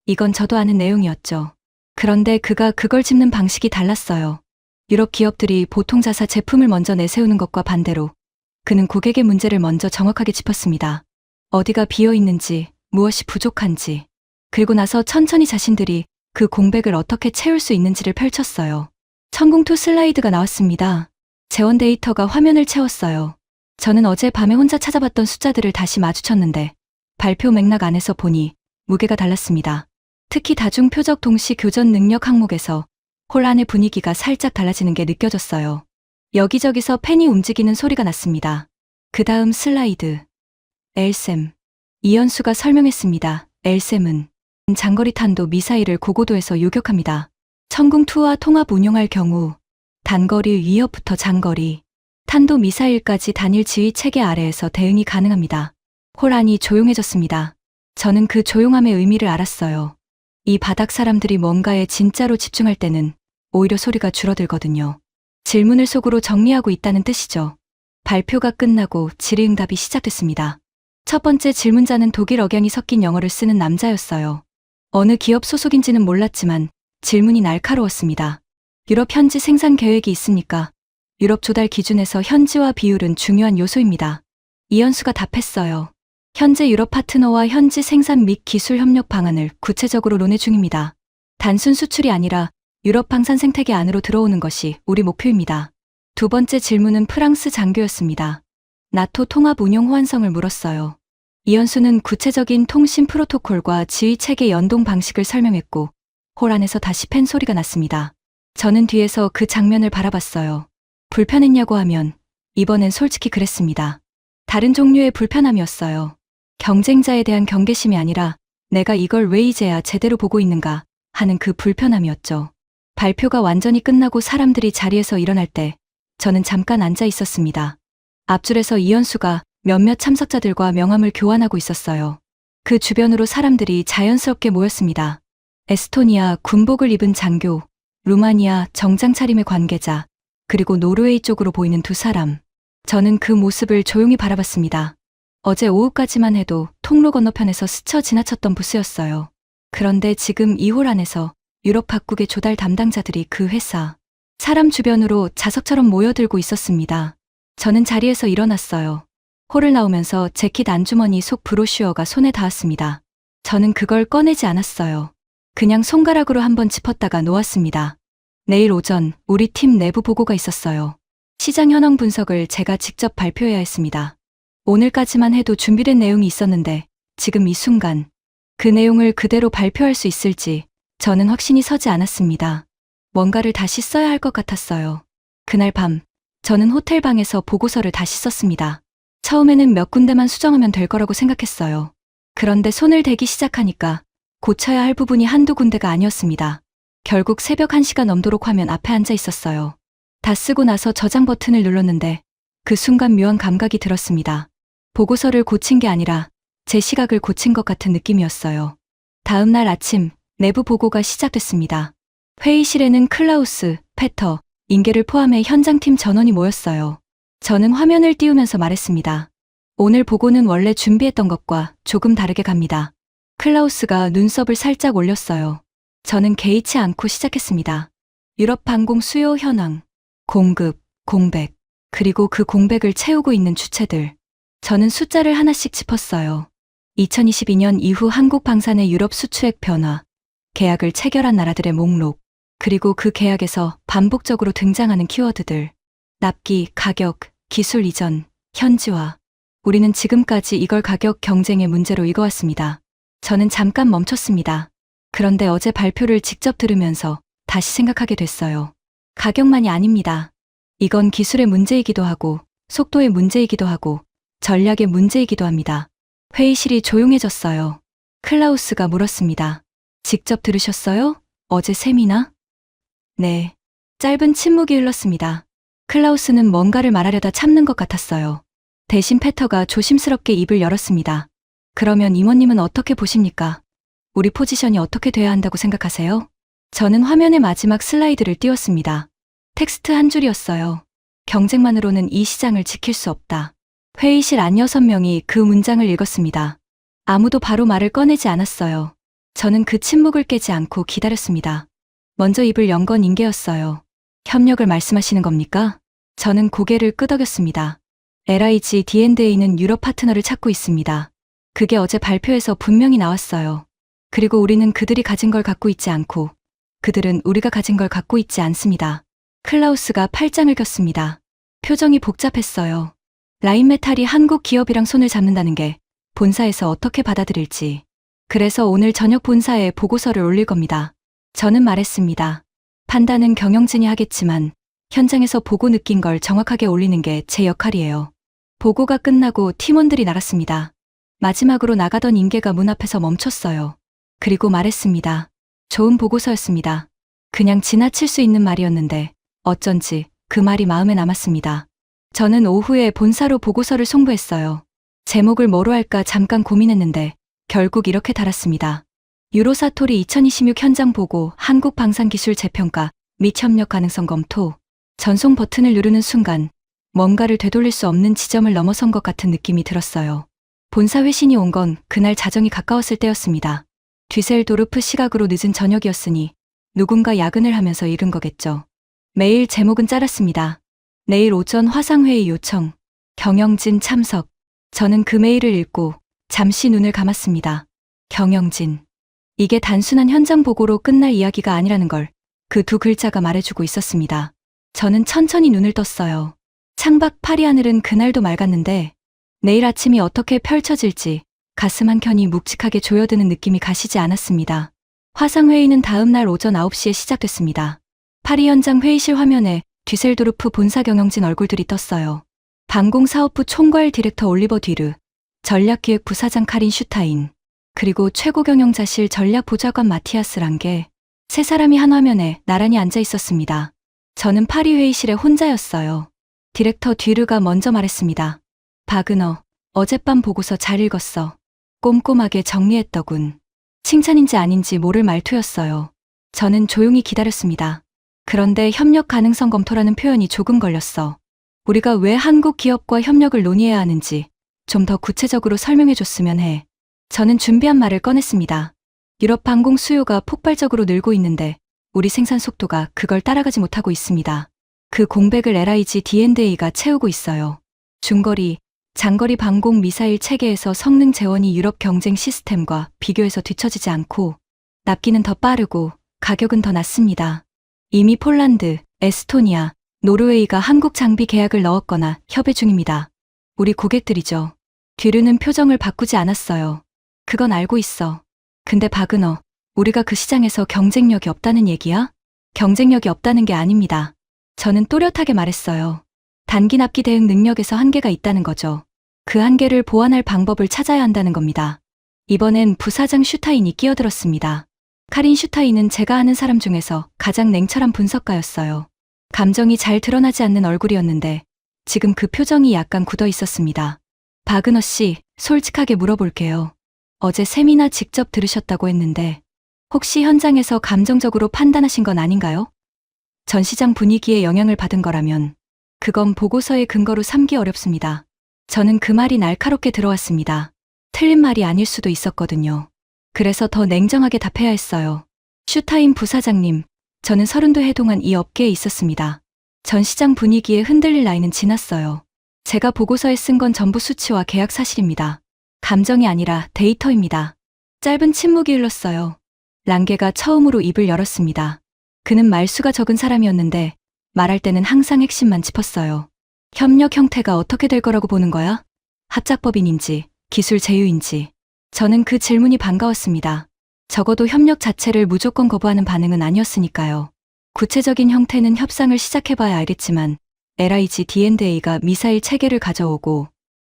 이건 저도 아는 내용이었죠. 그런데 그가 그걸 짚는 방식이 달랐어요. 유럽 기업들이 보통 자사 제품을 먼저 내세우는 것과 반대로 그는 고객의 문제를 먼저 정확하게 짚었습니다. 어디가 비어 있는지, 무엇이 부족한지, 그리고 나서 천천히 자신들이 그 공백을 어떻게 채울 수 있는지를 펼쳤어요. 천공투 슬라이드가 나왔습니다. 재원 데이터가 화면을 채웠어요. 저는 어젯밤에 혼자 찾아봤던 숫자들을 다시 마주쳤는데 발표 맥락 안에서 보니 무게가 달랐습니다. 특히 다중 표적 동시 교전 능력 항목에서 홀 안의 분위기가 살짝 달라지는 게 느껴졌어요. 여기저기서 펜이 움직이는 소리가 났습니다. 그 다음 슬라이드. LSAM. 이현수가 설명했습니다. LSAM은 장거리 탄도 미사일을 고고도에서 요격합니다. 천궁2와 통합 운용할 경우 단거리 위협부터 장거리, 탄도 미사일까지 단일 지휘 체계 아래에서 대응이 가능합니다. 홀 안이 조용해졌습니다. 저는 그 조용함의 의미를 알았어요. 이 바닥 사람들이 뭔가에 진짜로 집중할 때는 오히려 소리가 줄어들거든요. 질문을 속으로 정리하고 있다는 뜻이죠. 발표가 끝나고 질의응답이 시작됐습니다. 첫 번째 질문자는 독일 억양이 섞인 영어를 쓰는 남자였어요. 어느 기업 소속인지는 몰랐지만 질문이 날카로웠습니다. 유럽 현지 생산 계획이 있습니까? 유럽 조달 기준에서 현지화 비율은 중요한 요소입니다. 이현수가 답했어요. 현재 유럽 파트너와 현지 생산 및 기술 협력 방안을 구체적으로 논의 중입니다. 단순 수출이 아니라 유럽 방산 생태계 안으로 들어오는 것이 우리 목표입니다. 두 번째 질문은 프랑스 장교였습니다. 나토 통합 운용 호환성을 물었어요. 이현수는 구체적인 통신 프로토콜과 지휘 체계 연동 방식을 설명했고 홀 안에서 다시 팬 소리가 났습니다. 저는 뒤에서 그 장면을 바라봤어요. 불편했냐고 하면 이번엔 솔직히 그랬습니다. 다른 종류의 불편함이었어요. 경쟁자에 대한 경계심이 아니라 내가 이걸 왜 이제야 제대로 보고 있는가 하는 그 불편함이었죠. 발표가 완전히 끝나고 사람들이 자리에서 일어날 때 저는 잠깐 앉아 있었습니다. 앞줄에서 이현수가 몇몇 참석자들과 명함을 교환하고 있었어요. 그 주변으로 사람들이 자연스럽게 모였습니다. 에스토니아 군복을 입은 장교, 루마니아 정장 차림의 관계자, 그리고 노르웨이 쪽으로 보이는 두 사람. 저는 그 모습을 조용히 바라봤습니다. 어제 오후까지만 해도 통로 건너편에서 스쳐 지나쳤던 부스였어요. 그런데 지금 이 홀 안에서 유럽 각국의 조달 담당자들이 그 회사, 사람 주변으로 자석처럼 모여들고 있었습니다. 저는 자리에서 일어났어요. 홀을 나오면서 재킷 안주머니 속 브로슈어가 손에 닿았습니다. 저는 그걸 꺼내지 않았어요. 그냥 손가락으로 한번 짚었다가 놓았습니다. 내일 오전 우리 팀 내부 보고가 있었어요. 시장 현황 분석을 제가 직접 발표해야 했습니다. 오늘까지만 해도 준비된 내용이 있었는데 지금 이 순간 그 내용을 그대로 발표할 수 있을지 저는 확신이 서지 않았습니다. 뭔가를 다시 써야 할 것 같았어요. 그날 밤 저는 호텔 방에서 보고서를 다시 썼습니다. 처음에는 몇 군데만 수정하면 될 거라고 생각했어요. 그런데 손을 대기 시작하니까 고쳐야 할 부분이 한두 군데가 아니었습니다. 결국 새벽 1시가 넘도록 화면 앞에 앉아 있었어요. 다 쓰고 나서 저장 버튼을 눌렀는데 그 순간 묘한 감각이 들었습니다. 보고서를 고친 게 아니라 제 시각을 고친 것 같은 느낌이었어요. 다음 날 아침 내부 보고가 시작됐습니다. 회의실에는 클라우스, 페터, 인게를 포함해 현장팀 전원이 모였어요. 저는 화면을 띄우면서 말했습니다. 오늘 보고는 원래 준비했던 것과 조금 다르게 갑니다. 클라우스가 눈썹을 살짝 올렸어요. 저는 개의치 않고 시작했습니다. 유럽 항공 수요 현황, 공급, 공백, 그리고 그 공백을 채우고 있는 주체들. 저는 숫자를 하나씩 짚었어요. 2022년 이후 한국 방산의 유럽 수출액 변화, 계약을 체결한 나라들의 목록, 그리고 그 계약에서 반복적으로 등장하는 키워드들, 납기, 가격, 기술 이전, 현지화. 우리는 지금까지 이걸 가격 경쟁의 문제로 읽어왔습니다. 저는 잠깐 멈췄습니다. 그런데 어제 발표를 직접 들으면서 다시 생각하게 됐어요. 가격만이 아닙니다. 이건 기술의 문제이기도 하고, 속도의 문제이기도 하고, 전략의 문제이기도 합니다. 회의실이 조용해졌어요. 클라우스가 물었습니다. 직접 들으셨어요? 어제 세미나? 네. 짧은 침묵이 흘렀습니다. 클라우스는 뭔가를 말하려다 참는 것 같았어요. 대신 페터가 조심스럽게 입을 열었습니다. 그러면 임원님은 어떻게 보십니까? 우리 포지션이 어떻게 돼야 한다고 생각하세요? 저는 화면의 마지막 슬라이드를 띄웠습니다. 텍스트 한 줄이었어요. 경쟁만으로는 이 시장을 지킬 수 없다. 회의실 안 6명이 그 문장을 읽었습니다. 아무도 바로 말을 꺼내지 않았어요. 저는 그 침묵을 깨지 않고 기다렸습니다. 먼저 입을 연 건 인계였어요. 협력을 말씀하시는 겁니까? 저는 고개를 끄덕였습니다. LIG D&A는 유럽 파트너를 찾고 있습니다. 그게 어제 발표에서 분명히 나왔어요. 그리고 우리는 그들이 가진 걸 갖고 있지 않고 그들은 우리가 가진 걸 갖고 있지 않습니다. 클라우스가 팔짱을 꼈습니다. 표정이 복잡했어요. 라인메탈이 한국 기업이랑 손을 잡는다는 게 본사에서 어떻게 받아들일지. 그래서 오늘 저녁 본사에 보고서를 올릴 겁니다. 저는 말했습니다. 판단은 경영진이 하겠지만 현장에서 보고 느낀 걸 정확하게 올리는 게 제 역할이에요. 보고가 끝나고 팀원들이 나갔습니다. 마지막으로 나가던 인계가 문 앞에서 멈췄어요. 그리고 말했습니다. 좋은 보고서였습니다. 그냥 지나칠 수 있는 말이었는데 어쩐지 그 말이 마음에 남았습니다. 저는 오후에 본사로 보고서를 송부했어요. 제목을 뭐로 할까 잠깐 고민했는데 결국 이렇게 달았습니다. 유로사토리 2026 현장 보고 한국 방산기술 재평가 및 협력 가능성 검토. 전송 버튼을 누르는 순간 뭔가를 되돌릴 수 없는 지점을 넘어선 것 같은 느낌이 들었어요. 본사 회신이 온 건 그날 자정이 가까웠을 때였습니다. 뒤셀도르프 시각으로 늦은 저녁이었으니 누군가 야근을 하면서 읽은 거겠죠. 메일 제목은 짧았습니다. 내일 오전 화상회의 요청. 경영진 참석. 저는 그 메일을 읽고 잠시 눈을 감았습니다. 경영진. 이게 단순한 현장 보고로 끝날 이야기가 아니라는 걸 그 두 글자가 말해주고 있었습니다. 저는 천천히 눈을 떴어요. 창밖 파리 하늘은 그날도 맑았는데 내일 아침이 어떻게 펼쳐질지 가슴 한켠이 묵직하게 조여드는 느낌이 가시지 않았습니다. 화상회의는 다음 날 오전 9시에 시작됐습니다. 파리 현장 회의실 화면에 뒤셀도르프 본사 경영진 얼굴들이 떴어요. 방공사업부 총괄 디렉터 올리버 뒤르, 전략기획 부사장 카린 슈타인, 그리고 최고 경영자실 전략보좌관 마티아스 랑게. 세 사람이 한 화면에 나란히 앉아 있었습니다. 저는 파리 회의실에 혼자였어요. 디렉터 뒤르가 먼저 말했습니다. 바그너, 어젯밤 보고서 잘 읽었어. 꼼꼼하게 정리했더군. 칭찬인지 아닌지 모를 말투였어요. 저는 조용히 기다렸습니다. 그런데 협력 가능성 검토라는 표현이 조금 걸렸어. 우리가 왜 한국 기업과 협력을 논의해야 하는지 좀 더 구체적으로 설명해 줬으면 해. 저는 준비한 말을 꺼냈습니다. 유럽 항공 수요가 폭발적으로 늘고 있는데 우리 생산 속도가 그걸 따라가지 못하고 있습니다. 그 공백을 LIG D&A가 채우고 있어요. 중거리, 장거리 방공 미사일 체계에서 성능 재원이 유럽 경쟁 시스템과 비교해서 뒤처지지 않고 납기는 더 빠르고 가격은 더 낮습니다. 이미 폴란드, 에스토니아, 노르웨이가 한국 장비 계약을 넣었거나 협의 중입니다. 우리 고객들이죠. 뒤르는 표정을 바꾸지 않았어요. 그건 알고 있어. 근데 바그너, 우리가 그 시장에서 경쟁력이 없다는 얘기야? 경쟁력이 없다는 게 아닙니다. 저는 또렷하게 말했어요. 단기 납기 대응 능력에서 한계가 있다는 거죠. 그 한계를 보완할 방법을 찾아야 한다는 겁니다. 이번엔 부사장 슈타인이 끼어들었습니다. 카린 슈타인은 제가 아는 사람 중에서 가장 냉철한 분석가였어요. 감정이 잘 드러나지 않는 얼굴이었는데 지금 그 표정이 약간 굳어 있었습니다. 바그너 씨, 솔직하게 물어볼게요. 어제 세미나 직접 들으셨다고 했는데 혹시 현장에서 감정적으로 판단하신 건 아닌가요? 전시장 분위기에 영향을 받은 거라면 그건 보고서의 근거로 삼기 어렵습니다. 저는 그 말이 날카롭게 들어왔습니다. 틀린 말이 아닐 수도 있었거든요. 그래서 더 냉정하게 답해야 했어요. 슈타인 부사장님, 저는 32해 동안 이 업계에 있었습니다. 전시장 분위기에 흔들릴 나이는 지났어요. 제가 보고서에 쓴 건 전부 수치와 계약 사실입니다. 감정이 아니라 데이터입니다. 짧은 침묵이 흘렀어요. 랑게가 처음으로 입을 열었습니다. 그는 말수가 적은 사람이었는데 말할 때는 항상 핵심만 짚었어요. 협력 형태가 어떻게 될 거라고 보는 거야? 합작법인인지, 기술 제휴인지. 저는 그 질문이 반가웠습니다. 적어도 협력 자체를 무조건 거부하는 반응은 아니었으니까요. 구체적인 형태는 협상을 시작해봐야 알겠지만 LIG D&A가 미사일 체계를 가져오고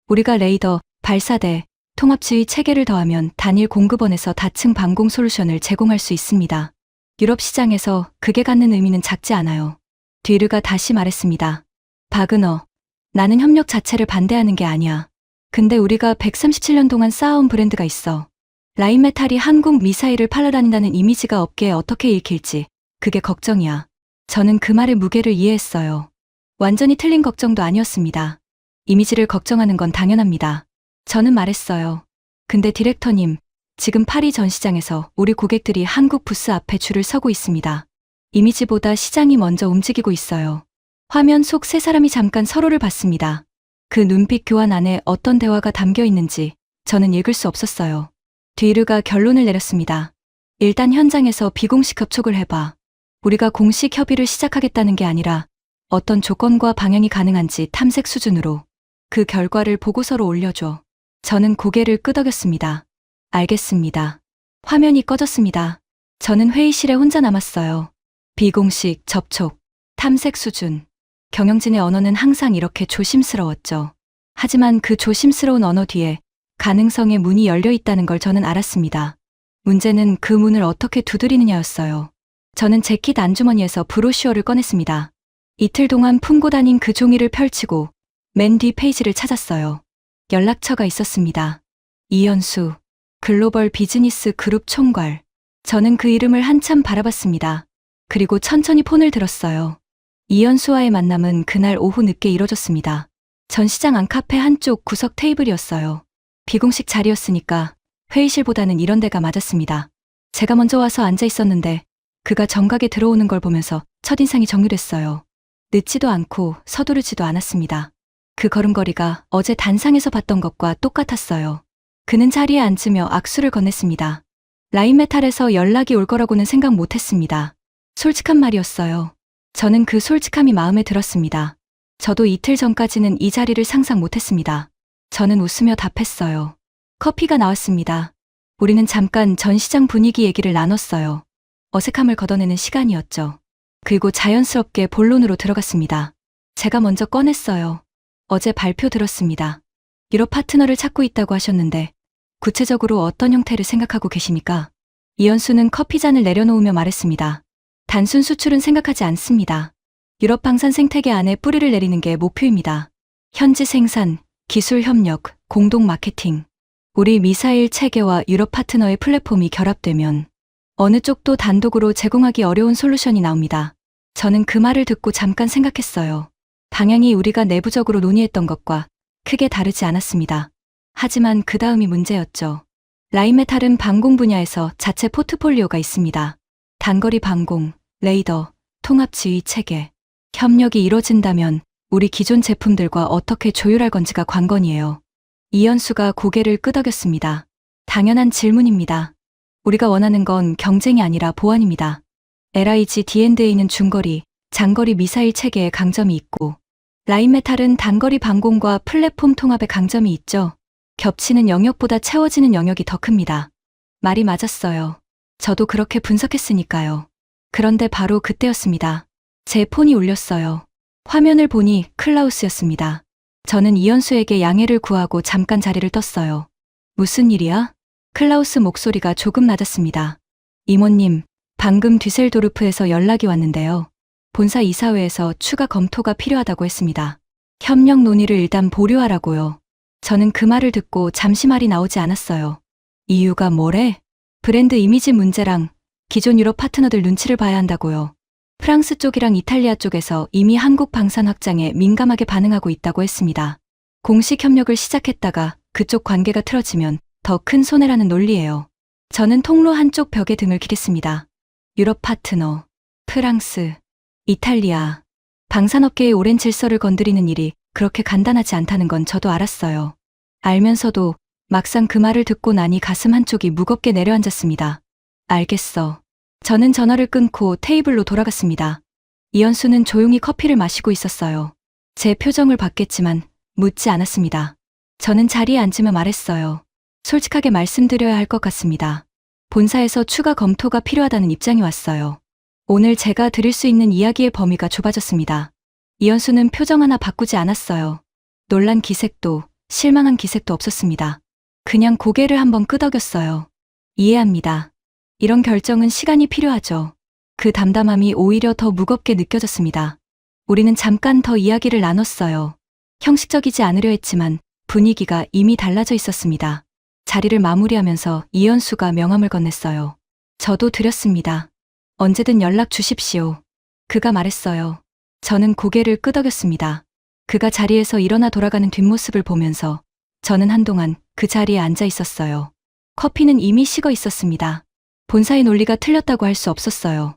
우리가 레이더, 발사대, 통합지휘 체계를 더하면 단일 공급원에서 다층 방공 솔루션을 제공할 수 있습니다. 유럽 시장에서 그게 갖는 의미는 작지 않아요. 뒤르가 다시 말했습니다. 바그너, 나는 협력 자체를 반대하는 게 아니야. 근데 우리가 137년 동안 쌓아온 브랜드가 있어. 라인메탈이 한국 미사일을 팔러 다닌다는 이미지가 업계에 어떻게 읽힐지 그게 걱정이야. 저는 그 말의 무게를 이해했어요. 완전히 틀린 걱정도 아니었습니다. 이미지를 걱정하는 건 당연합니다. 저는 말했어요. 근데 디렉터님, 지금 파리 전시장에서 우리 고객들이 한국 부스 앞에 줄을 서고 있습니다. 이미지보다 시장이 먼저 움직이고 있어요. 화면 속 세 사람이 잠깐 서로를 봤습니다. 그 눈빛 교환 안에 어떤 대화가 담겨 있는지 저는 읽을 수 없었어요. 뒤르가 결론을 내렸습니다. 일단 현장에서 비공식 협촉을 해봐. 우리가 공식 협의를 시작하겠다는 게 아니라 어떤 조건과 방향이 가능한지 탐색 수준으로 그 결과를 보고서로 올려줘. 저는 고개를 끄덕였습니다. 알겠습니다. 화면이 꺼졌습니다. 저는 회의실에 혼자 남았어요. 비공식 접촉, 탐색 수준. 경영진의 언어는 항상 이렇게 조심스러웠죠. 하지만 그 조심스러운 언어 뒤에 가능성의 문이 열려 있다는 걸 저는 알았습니다. 문제는 그 문을 어떻게 두드리느냐였어요. 저는 재킷 안주머니에서 브로슈어를 꺼냈습니다. 이틀 동안 품고 다닌 그 종이를 펼치고 맨 뒤 페이지를 찾았어요. 연락처가 있었습니다. 이현수, 글로벌 비즈니스 그룹 총괄. 저는 그 이름을 한참 바라봤습니다. 그리고 천천히 폰을 들었어요. 이현수와의 만남은 그날 오후 늦게 이뤄졌습니다. 전시장 안카페 한쪽 구석 테이블이었어요. 비공식 자리였으니까 회의실보다는 이런 데가 맞았습니다. 제가 먼저 와서 앉아 있었는데 그가 정각에 들어오는 걸 보면서 첫인상이 정리됐어요. 늦지도 않고 서두르지도 않았습니다. 그 걸음걸이가 어제 단상에서 봤던 것과 똑같았어요. 그는 자리에 앉으며 악수를 건넸습니다. 라인메탈에서 연락이 올 거라고는 생각 못했습니다. 솔직한 말이었어요. 저는 그 솔직함이 마음에 들었습니다. 저도 이틀 전까지는 이 자리를 상상 못했습니다. 저는 웃으며 답했어요. 커피가 나왔습니다. 우리는 잠깐 전시장 분위기 얘기를 나눴어요. 어색함을 걷어내는 시간이었죠. 그리고 자연스럽게 본론으로 들어갔습니다. 제가 먼저 꺼냈어요. 어제 발표 들었습니다. 유럽 파트너를 찾고 있다고 하셨는데 구체적으로 어떤 형태를 생각하고 계십니까? 이현수는 커피잔을 내려놓으며 말했습니다. 단순 수출은 생각하지 않습니다. 유럽 방산 생태계 안에 뿌리를 내리는 게 목표입니다. 현지 생산, 기술 협력, 공동 마케팅. 우리 미사일 체계와 유럽 파트너의 플랫폼이 결합되면 어느 쪽도 단독으로 제공하기 어려운 솔루션이 나옵니다. 저는 그 말을 듣고 잠깐 생각했어요. 방향이 우리가 내부적으로 논의했던 것과 크게 다르지 않았습니다. 하지만 그 다음이 문제였죠. 라인메탈은 방공 분야에서 자체 포트폴리오가 있습니다. 단거리 방공, 레이더, 통합 지휘 체계. 협력이 이뤄진다면 우리 기존 제품들과 어떻게 조율할 건지가 관건이에요. 이현수가 고개를 끄덕였습니다. 당연한 질문입니다. 우리가 원하는 건 경쟁이 아니라 보완입니다. LIG D&A는 중거리, 장거리 미사일 체계에 강점이 있고 라인메탈은 단거리 방공과 플랫폼 통합에 강점이 있죠. 겹치는 영역보다 채워지는 영역이 더 큽니다. 말이 맞았어요. 저도 그렇게 분석했으니까요. 그런데 바로 그때였습니다. 제 폰이 울렸어요. 화면을 보니 클라우스였습니다. 저는 이현수에게 양해를 구하고 잠깐 자리를 떴어요. 무슨 일이야? 클라우스 목소리가 조금 낮았습니다. 이모님, 방금 뒤셀도르프에서 연락이 왔는데요. 본사 이사회에서 추가 검토가 필요하다고 했습니다. 협력 논의를 일단 보류하라고요. 저는 그 말을 듣고 잠시 말이 나오지 않았어요. 이유가 뭐래? 브랜드 이미지 문제랑 기존 유럽 파트너들 눈치를 봐야 한다고요. 프랑스 쪽이랑 이탈리아 쪽에서 이미 한국 방산 확장에 민감하게 반응하고 있다고 했습니다. 공식 협력을 시작했다가 그쪽 관계가 틀어지면 더 큰 손해라는 논리예요. 저는 통로 한쪽 벽에 등을 기댔습니다. 유럽 파트너, 프랑스, 이탈리아. 방산업계의 오랜 질서를 건드리는 일이 그렇게 간단하지 않다는 건 저도 알았어요. 알면서도 막상 그 말을 듣고 나니 가슴 한쪽이 무겁게 내려앉았습니다. 알겠어. 저는 전화를 끊고 테이블로 돌아갔습니다. 이현수는 조용히 커피를 마시고 있었어요. 제 표정을 봤겠지만 묻지 않았습니다. 저는 자리에 앉으며 말했어요. 솔직하게 말씀드려야 할 것 같습니다. 본사에서 추가 검토가 필요하다는 입장이 왔어요. 오늘 제가 드릴 수 있는 이야기의 범위가 좁아졌습니다. 이현수는 표정 하나 바꾸지 않았어요. 놀란 기색도 실망한 기색도 없었습니다. 그냥 고개를 한번 끄덕였어요. 이해합니다. 이런 결정은 시간이 필요하죠. 그 담담함이 오히려 더 무겁게 느껴졌습니다. 우리는 잠깐 더 이야기를 나눴어요. 형식적이지 않으려 했지만 분위기가 이미 달라져 있었습니다. 자리를 마무리하면서 이현수가 명함을 건넸어요. 저도 드렸습니다. 언제든 연락 주십시오. 그가 말했어요. 저는 고개를 끄덕였습니다. 그가 자리에서 일어나 돌아가는 뒷모습을 보면서 저는 한동안 그 자리에 앉아 있었어요. 커피는 이미 식어 있었습니다. 본사의 논리가 틀렸다고 할 수 없었어요.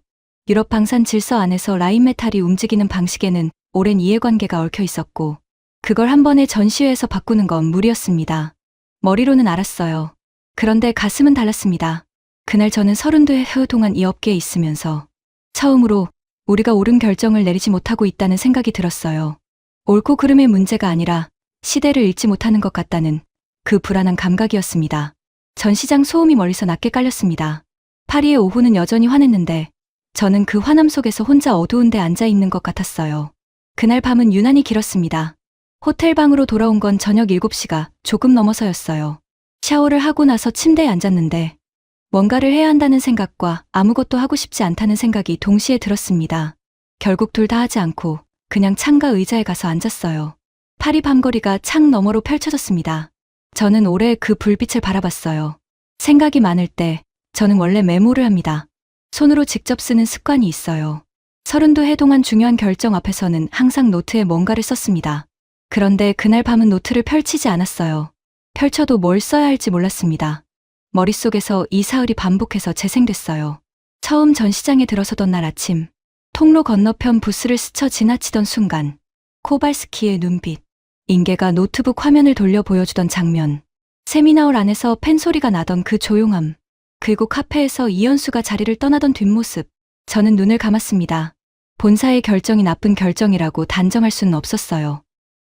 유럽 방산 질서 안에서 라인메탈이 움직이는 방식에는 오랜 이해관계가 얽혀 있었고 그걸 한 번에 전시회에서 바꾸는 건 무리였습니다. 머리로는 알았어요. 그런데 가슴은 달랐습니다. 그날 저는 32해 동안 이 업계에 있으면서 처음으로 우리가 옳은 결정을 내리지 못하고 있다는 생각이 들었어요. 옳고 그름의 문제가 아니라 시대를 읽지 못하는 것 같다는 그 불안한 감각이었습니다. 전시장 소음이 멀리서 낮게 깔렸습니다. 파리의 오후는 여전히 환했는데 저는 그 환함 속에서 혼자 어두운 데 앉아 있는 것 같았어요. 그날 밤은 유난히 길었습니다. 호텔 방으로 돌아온 건 저녁 7시가 조금 넘어서였어요. 샤워를 하고 나서 침대에 앉았는데 뭔가를 해야 한다는 생각과 아무것도 하고 싶지 않다는 생각이 동시에 들었습니다. 결국 둘 다 하지 않고 그냥 창가 의자에 가서 앉았어요. 파리 밤거리가 창 너머로 펼쳐졌습니다. 저는 오래 그 불빛을 바라봤어요. 생각이 많을 때 저는 원래 메모를 합니다. 손으로 직접 쓰는 습관이 있어요. 32해 동안 중요한 결정 앞에서는 항상 노트에 뭔가를 썼습니다. 그런데 그날 밤은 노트를 펼치지 않았어요. 펼쳐도 뭘 써야 할지 몰랐습니다. 머릿속에서 이 사흘이 반복해서 재생됐어요. 처음 전시장에 들어서던 날 아침, 통로 건너편 부스를 스쳐 지나치던 순간, 코발스키의 눈빛, 인계가 노트북 화면을 돌려 보여주던 장면, 세미나홀 안에서 팬소리가 나던 그 조용함, 그리고 카페에서 이현수가 자리를 떠나던 뒷모습, 저는 눈을 감았습니다. 본사의 결정이 나쁜 결정이라고 단정할 수는 없었어요.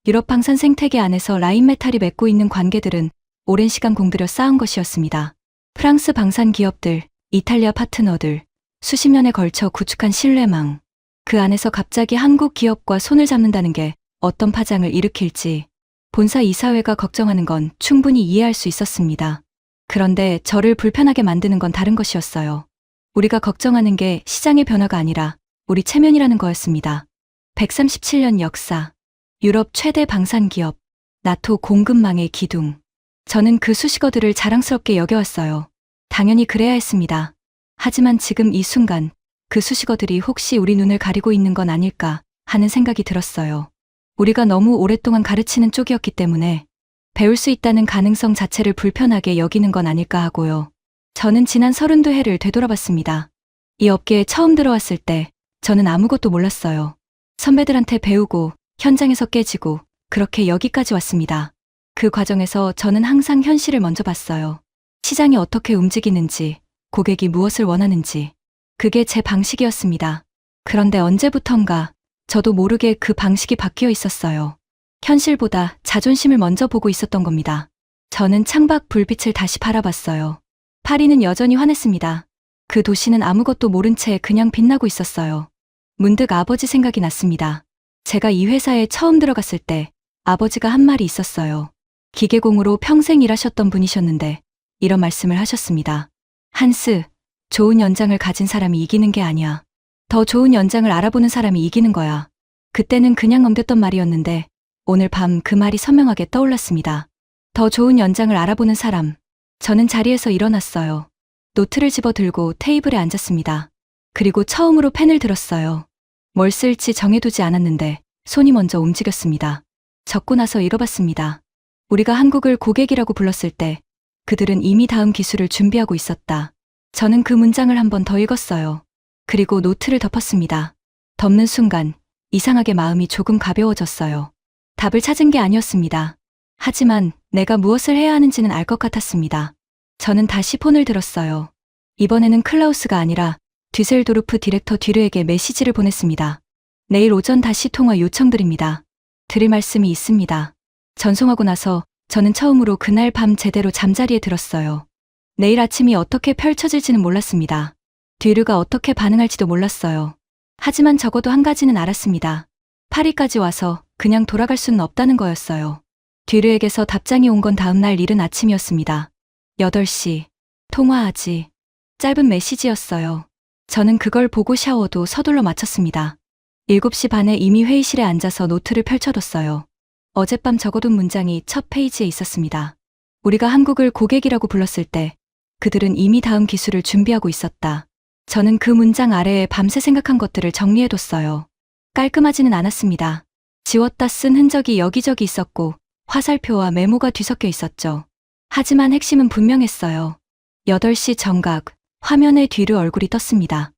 유럽 방산 생태계 안에서 라인메탈이 맺고 있는 관계들은 오랜 시간 공들여 쌓은 것이었습니다. 프랑스 방산 기업들, 이탈리아 파트너들, 수십 년에 걸쳐 구축한 신뢰망. 그 안에서 갑자기 한국 기업과 손을 잡는다는 게 어떤 파장을 일으킬지 본사 이사회가 걱정하는 건 충분히 이해할 수 있었습니다. 그런데 저를 불편하게 만드는 건 다른 것이었어요. 우리가 걱정하는 게 시장의 변화가 아니라 우리 체면이라는 거였습니다. 137년 역사, 유럽 최대 방산 기업, 나토 공급망의 기둥. 저는 그 수식어들을 자랑스럽게 여겨왔어요. 당연히 그래야 했습니다. 하지만 지금 이 순간 그 수식어들이 혹시 우리 눈을 가리고 있는 건 아닐까 하는 생각이 들었어요. 우리가 너무 오랫동안 가르치는 쪽이었기 때문에 배울 수 있다는 가능성 자체를 불편하게 여기는 건 아닐까 하고요. 저는 지난 32해를 되돌아봤습니다. 이 업계에 처음 들어왔을 때 저는 아무것도 몰랐어요. 선배들한테 배우고 현장에서 깨지고 그렇게 여기까지 왔습니다. 그 과정에서 저는 항상 현실을 먼저 봤어요. 시장이 어떻게 움직이는지, 고객이 무엇을 원하는지. 그게 제 방식이었습니다. 그런데 언제부턴가 저도 모르게 그 방식이 바뀌어 있었어요. 현실보다 자존심을 먼저 보고 있었던 겁니다. 저는 창밖 불빛을 다시 바라봤어요. 파리는 여전히 환했습니다. 그 도시는 아무것도 모른 채 그냥 빛나고 있었어요. 문득 아버지 생각이 났습니다. 제가 이 회사에 처음 들어갔을 때 아버지가 한 말이 있었어요. 기계공으로 평생 일하셨던 분이셨는데 이런 말씀을 하셨습니다. 한스, 좋은 연장을 가진 사람이 이기는 게 아니야. 더 좋은 연장을 알아보는 사람이 이기는 거야. 그때는 그냥 넘겼던 말이었는데 오늘 밤 그 말이 선명하게 떠올랐습니다. 더 좋은 연장을 알아보는 사람. 저는 자리에서 일어났어요. 노트를 집어 들고 테이블에 앉았습니다. 그리고 처음으로 펜을 들었어요. 뭘 쓸지 정해두지 않았는데 손이 먼저 움직였습니다. 적고 나서 읽어봤습니다. 우리가 한국을 고객이라고 불렀을 때 그들은 이미 다음 기술을 준비하고 있었다. 저는 그 문장을 한 번 더 읽었어요. 그리고 노트를 덮었습니다. 덮는 순간 이상하게 마음이 조금 가벼워졌어요. 답을 찾은 게 아니었습니다. 하지만 내가 무엇을 해야 하는지는 알 것 같았습니다. 저는 다시 폰을 들었어요. 이번에는 클라우스가 아니라 뒤셀도르프 디렉터 뒤르에게 메시지를 보냈습니다. 내일 오전 다시 통화 요청드립니다. 드릴 말씀이 있습니다. 전송하고 나서 저는 처음으로 그날 밤 제대로 잠자리에 들었어요. 내일 아침이 어떻게 펼쳐질지는 몰랐습니다. 뒤르가 어떻게 반응할지도 몰랐어요. 하지만 적어도 한 가지는 알았습니다. 파리까지 와서 그냥 돌아갈 수는 없다는 거였어요. 뒤르에게서 답장이 온 건 다음 날 이른 아침이었습니다. 8시. 통화하지. 짧은 메시지였어요. 저는 그걸 보고 샤워도 서둘러 마쳤습니다. 7시 반에 이미 회의실에 앉아서 노트를 펼쳐뒀어요. 어젯밤 적어둔 문장이 첫 페이지에 있었습니다. 우리가 한국을 고객이라고 불렀을 때 그들은 이미 다음 기술을 준비하고 있었다. 저는 그 문장 아래에 밤새 생각한 것들을 정리해뒀어요. 깔끔하지는 않았습니다. 지웠다 쓴 흔적이 여기저기 있었고 화살표와 메모가 뒤섞여 있었죠. 하지만 핵심은 분명했어요. 8시 정각, 화면의 뒤로 얼굴이 떴습니다.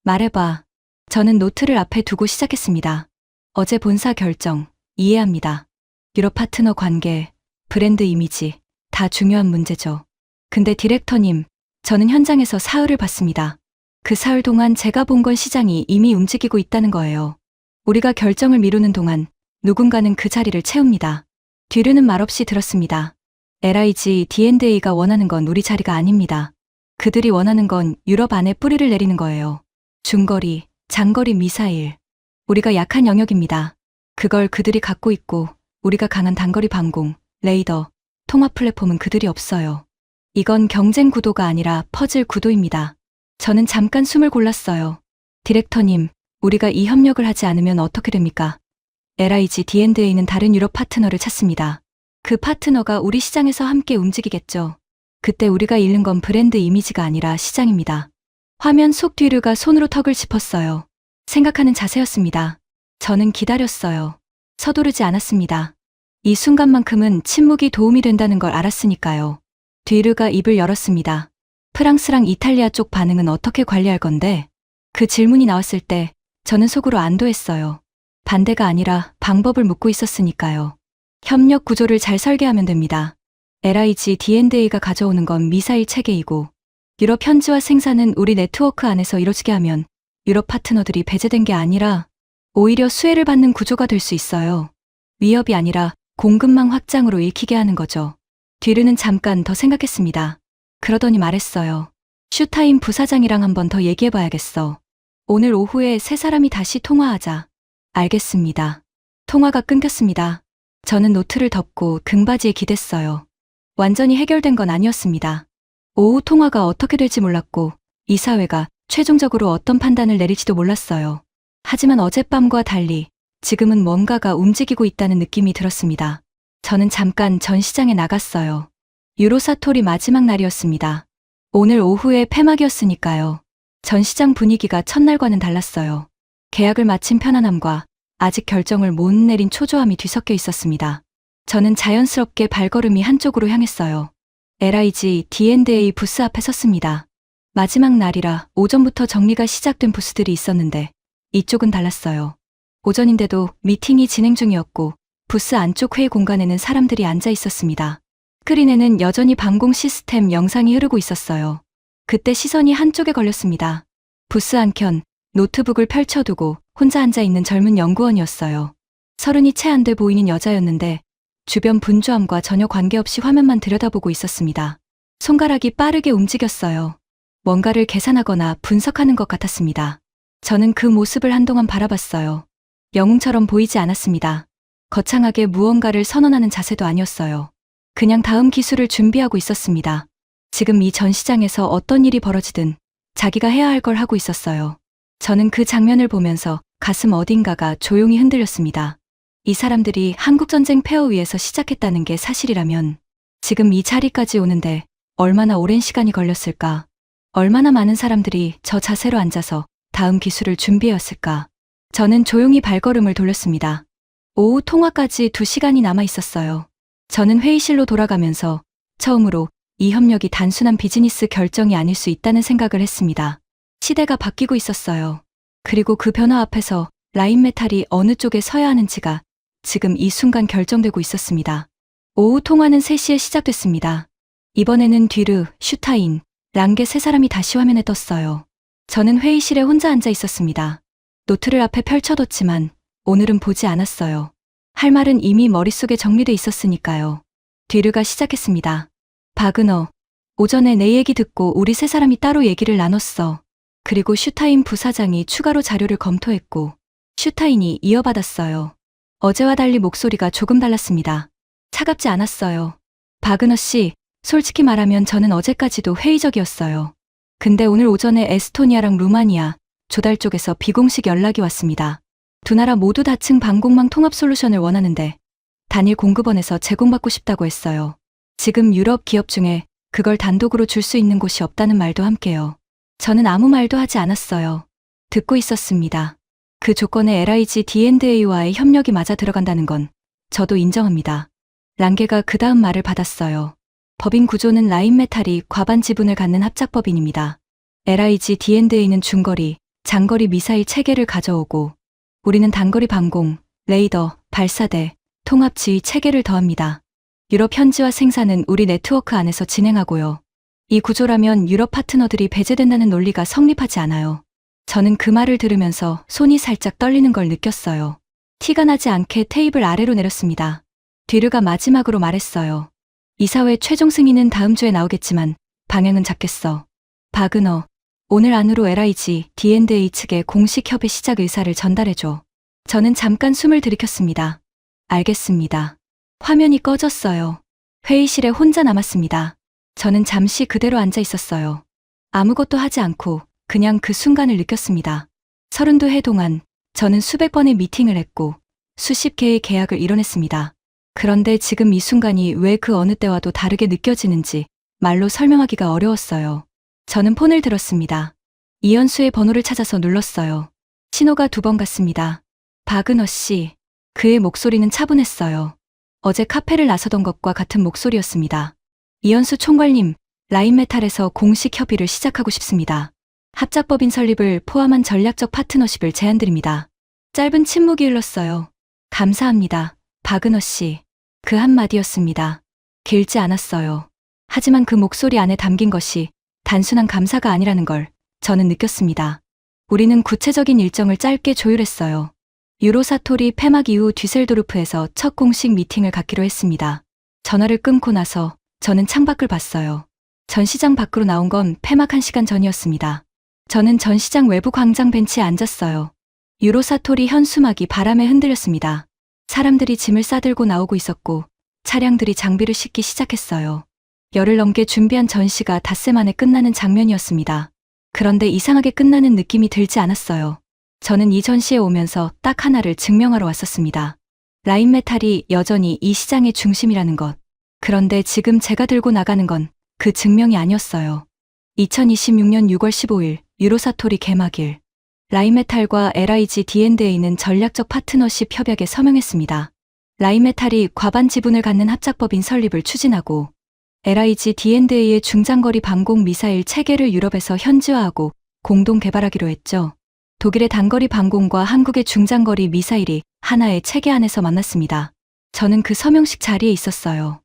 말해봐. 저는 노트를 앞에 두고 시작했습니다. 어제 본사 결정, 이해합니다. 유럽 파트너 관계, 브랜드 이미지, 다 중요한 문제죠. 근데 디렉터님, 저는 현장에서 사흘을 봤습니다. 그 사흘 동안 제가 본 건 시장이 이미 움직이고 있다는 거예요. 우리가 결정을 미루는 동안 누군가는 그 자리를 채웁니다. 뒤르는 말없이 들었습니다. LIG, D&A가 원하는 건 우리 자리가 아닙니다. 그들이 원하는 건 유럽 안에 뿌리를 내리는 거예요. 중거리, 장거리 미사일. 우리가 약한 영역입니다. 그걸 그들이 갖고 있고 우리가 강한 단거리 방공, 레이더, 통합 플랫폼은 그들이 없어요. 이건 경쟁 구도가 아니라 퍼즐 구도입니다. 저는 잠깐 숨을 골랐어요. 디렉터님, 우리가 이 협력을 하지 않으면 어떻게 됩니까? LIG, D&A는 다른 유럽 파트너를 찾습니다. 그 파트너가 우리 시장에서 함께 움직이겠죠. 그때 우리가 잃는 건 브랜드 이미지가 아니라 시장입니다. 화면 속 뒤르가 손으로 턱을 짚었어요. 생각하는 자세였습니다. 저는 기다렸어요. 서두르지 않았습니다. 이 순간만큼은 침묵이 도움이 된다는 걸 알았으니까요. 뒤르가 입을 열었습니다. 프랑스랑 이탈리아 쪽 반응은 어떻게 관리할 건데? 그 질문이 나왔을 때 저는 속으로 안도했어요. 반대가 아니라 방법을 묻고 있었으니까요. 협력 구조를 잘 설계하면 됩니다. LIG, D&A가 가져오는 건 미사일 체계이고 유럽 현지화 생산은 우리 네트워크 안에서 이루어지게 하면 유럽 파트너들이 배제된 게 아니라 오히려 수혜를 받는 구조가 될 수 있어요. 위협이 아니라 공급망 확장으로 읽히게 하는 거죠. 뒤르는 잠깐 더 생각했습니다. 그러더니 말했어요. 슈타인 부사장이랑 한 번 더 얘기해봐야겠어. 오늘 오후에 세 사람이 다시 통화하자. 알겠습니다. 통화가 끊겼습니다. 저는 노트를 덮고 등받이에 기댔어요. 완전히 해결된 건 아니었습니다. 오후 통화가 어떻게 될지 몰랐고 이사회가 최종적으로 어떤 판단을 내릴지도 몰랐어요. 하지만 어젯밤과 달리 지금은 뭔가가 움직이고 있다는 느낌이 들었습니다. 저는 잠깐 전시장에 나갔어요. 유로사토리 마지막 날이었습니다. 오늘 오후에 폐막이었으니까요. 전시장 분위기가 첫날과는 달랐어요. 계약을 마친 편안함과 아직 결정을 못 내린 초조함이 뒤섞여 있었습니다. 저는 자연스럽게 발걸음이 한쪽으로 향했어요. LIG D&A 부스 앞에 섰습니다. 마지막 날이라 오전부터 정리가 시작된 부스들이 있었는데 이쪽은 달랐어요. 오전인데도 미팅이 진행 중이었고 부스 안쪽 회의 공간에는 사람들이 앉아 있었습니다. 스크린에는 여전히 방공 시스템 영상이 흐르고 있었어요. 그때 시선이 한쪽에 걸렸습니다. 부스 한켠 노트북을 펼쳐두고 혼자 앉아 있는 젊은 연구원이었어요. 30이 채 안 돼 보이는 여자였는데 주변 분주함과 전혀 관계없이 화면만 들여다보고 있었습니다. 손가락이 빠르게 움직였어요. 뭔가를 계산하거나 분석하는 것 같았습니다. 저는 그 모습을 한동안 바라봤어요. 영웅처럼 보이지 않았습니다. 거창하게 무언가를 선언하는 자세도 아니었어요. 그냥 다음 기술을 준비하고 있었습니다. 지금 이 전시장에서 어떤 일이 벌어지든 자기가 해야 할 걸 하고 있었어요. 저는 그 장면을 보면서 가슴 어딘가가 조용히 흔들렸습니다. 이 사람들이 한국전쟁 폐허 위에서 시작했다는 게 사실이라면 지금 이 자리까지 오는데 얼마나 오랜 시간이 걸렸을까? 얼마나 많은 사람들이 저 자세로 앉아서 다음 기술을 준비해왔을까? 저는 조용히 발걸음을 돌렸습니다. 오후 통화까지 2시간이 남아 있었어요. 저는 회의실로 돌아가면서 처음으로 이 협력이 단순한 비즈니스 결정이 아닐 수 있다는 생각을 했습니다. 시대가 바뀌고 있었어요. 그리고 그 변화 앞에서 라인메탈이 어느 쪽에 서야 하는지가 지금 이 순간 결정되고 있었습니다. 오후 통화는 3시에 시작됐습니다. 이번에는 뒤르, 슈타인, 랑게 3사람이 다시 화면에 떴어요. 저는 회의실에 혼자 앉아 있었습니다. 노트를 앞에 펼쳐뒀지만 오늘은 보지 않았어요. 할 말은 이미 머릿속에 정리돼 있었으니까요. 뒤르가 시작했습니다. 바그너, 오전에 내 얘기 듣고 우리 3사람이 따로 얘기를 나눴어. 그리고 슈타인 부사장이 추가로 자료를 검토했고 슈타인이 이어받았어요. 어제와 달리 목소리가 조금 달랐습니다. 차갑지 않았어요. 바그너 씨, 솔직히 말하면 저는 어제까지도 회의적이었어요. 근데 오늘 오전에 에스토니아랑 루마니아, 조달 쪽에서 비공식 연락이 왔습니다. 두 나라 모두 다층 방공망 통합 솔루션을 원하는데 단일 공급원에서 제공받고 싶다고 했어요. 지금 유럽 기업 중에 그걸 단독으로 줄 수 있는 곳이 없다는 말도 함께요. 저는 아무 말도 하지 않았어요. 듣고 있었습니다. 그 조건에 LIG D&A와의 협력이 맞아 들어간다는 건 저도 인정합니다. 랑게가 그 다음 말을 받았어요. 법인 구조는 라인메탈이 과반 지분을 갖는 합작법인입니다. LIG D&A는 중거리, 장거리 미사일 체계를 가져오고 우리는 단거리 방공, 레이더, 발사대, 통합 지휘 체계를 더합니다. 유럽 현지화 생산은 우리 네트워크 안에서 진행하고요. 이 구조라면 유럽 파트너들이 배제된다는 논리가 성립하지 않아요. 저는 그 말을 들으면서 손이 살짝 떨리는 걸 느꼈어요. 티가 나지 않게 테이블 아래로 내렸습니다. 뒤르가 마지막으로 말했어요. 이사회 최종 승인은 다음 주에 나오겠지만 방향은 잡겠어. 바그너, 오늘 안으로 LIG, D&A 측에 공식 협의 시작 의사를 전달해줘. 저는 잠깐 숨을 들이켰습니다. 알겠습니다. 화면이 꺼졌어요. 회의실에 혼자 남았습니다. 저는 잠시 그대로 앉아 있었어요. 아무것도 하지 않고 그냥 그 순간을 느꼈습니다. 32회 동안 저는 수백 번의 미팅을 했고 수십 개의 계약을 이뤄냈습니다. 그런데 지금 이 순간이 왜 그 어느 때와도 다르게 느껴지는지 말로 설명하기가 어려웠어요. 저는 폰을 들었습니다. 이현수의 번호를 찾아서 눌렀어요. 신호가 2번 갔습니다. 바그너 씨, 그의 목소리는 차분했어요. 어제 카페를 나서던 것과 같은 목소리였습니다. 이현수 총괄님, 라인메탈에서 공식 협의를 시작하고 싶습니다. 합작법인 설립을 포함한 전략적 파트너십을 제안드립니다. 짧은 침묵이 흘렀어요. 감사합니다, 바그너 씨. 그 한마디였습니다. 길지 않았어요. 하지만 그 목소리 안에 담긴 것이 단순한 감사가 아니라는 걸 저는 느꼈습니다. 우리는 구체적인 일정을 짧게 조율했어요. 유로사토리 폐막 이후 뒤셀도르프에서 첫 공식 미팅을 갖기로 했습니다. 전화를 끊고 나서 저는 창밖을 봤어요. 전시장 밖으로 나온 건 폐막 1시간 전이었습니다. 저는 전시장 외부 광장 벤치에 앉았어요. 유로사토리 현수막이 바람에 흔들렸습니다. 사람들이 짐을 싸들고 나오고 있었고 차량들이 장비를 싣기 시작했어요. 열흘 넘게 준비한 전시가 닷새 만에 끝나는 장면이었습니다. 그런데 이상하게 끝나는 느낌이 들지 않았어요. 저는 이 전시에 오면서 딱 하나를 증명하러 왔었습니다. 라인메탈이 여전히 이 시장의 중심이라는 것. 그런데 지금 제가 들고 나가는 건 그 증명이 아니었어요. 2026년 6월 15일 유로사토리 개막일. 라인메탈과 LIG D&A는 전략적 파트너십 협약에 서명했습니다. 라인메탈이 과반 지분을 갖는 합작법인 설립을 추진하고 LIG D&A의 중장거리 방공 미사일 체계를 유럽에서 현지화하고 공동 개발하기로 했죠. 독일의 단거리 방공과 한국의 중장거리 미사일이 하나의 체계 안에서 만났습니다. 저는 그 서명식 자리에 있었어요.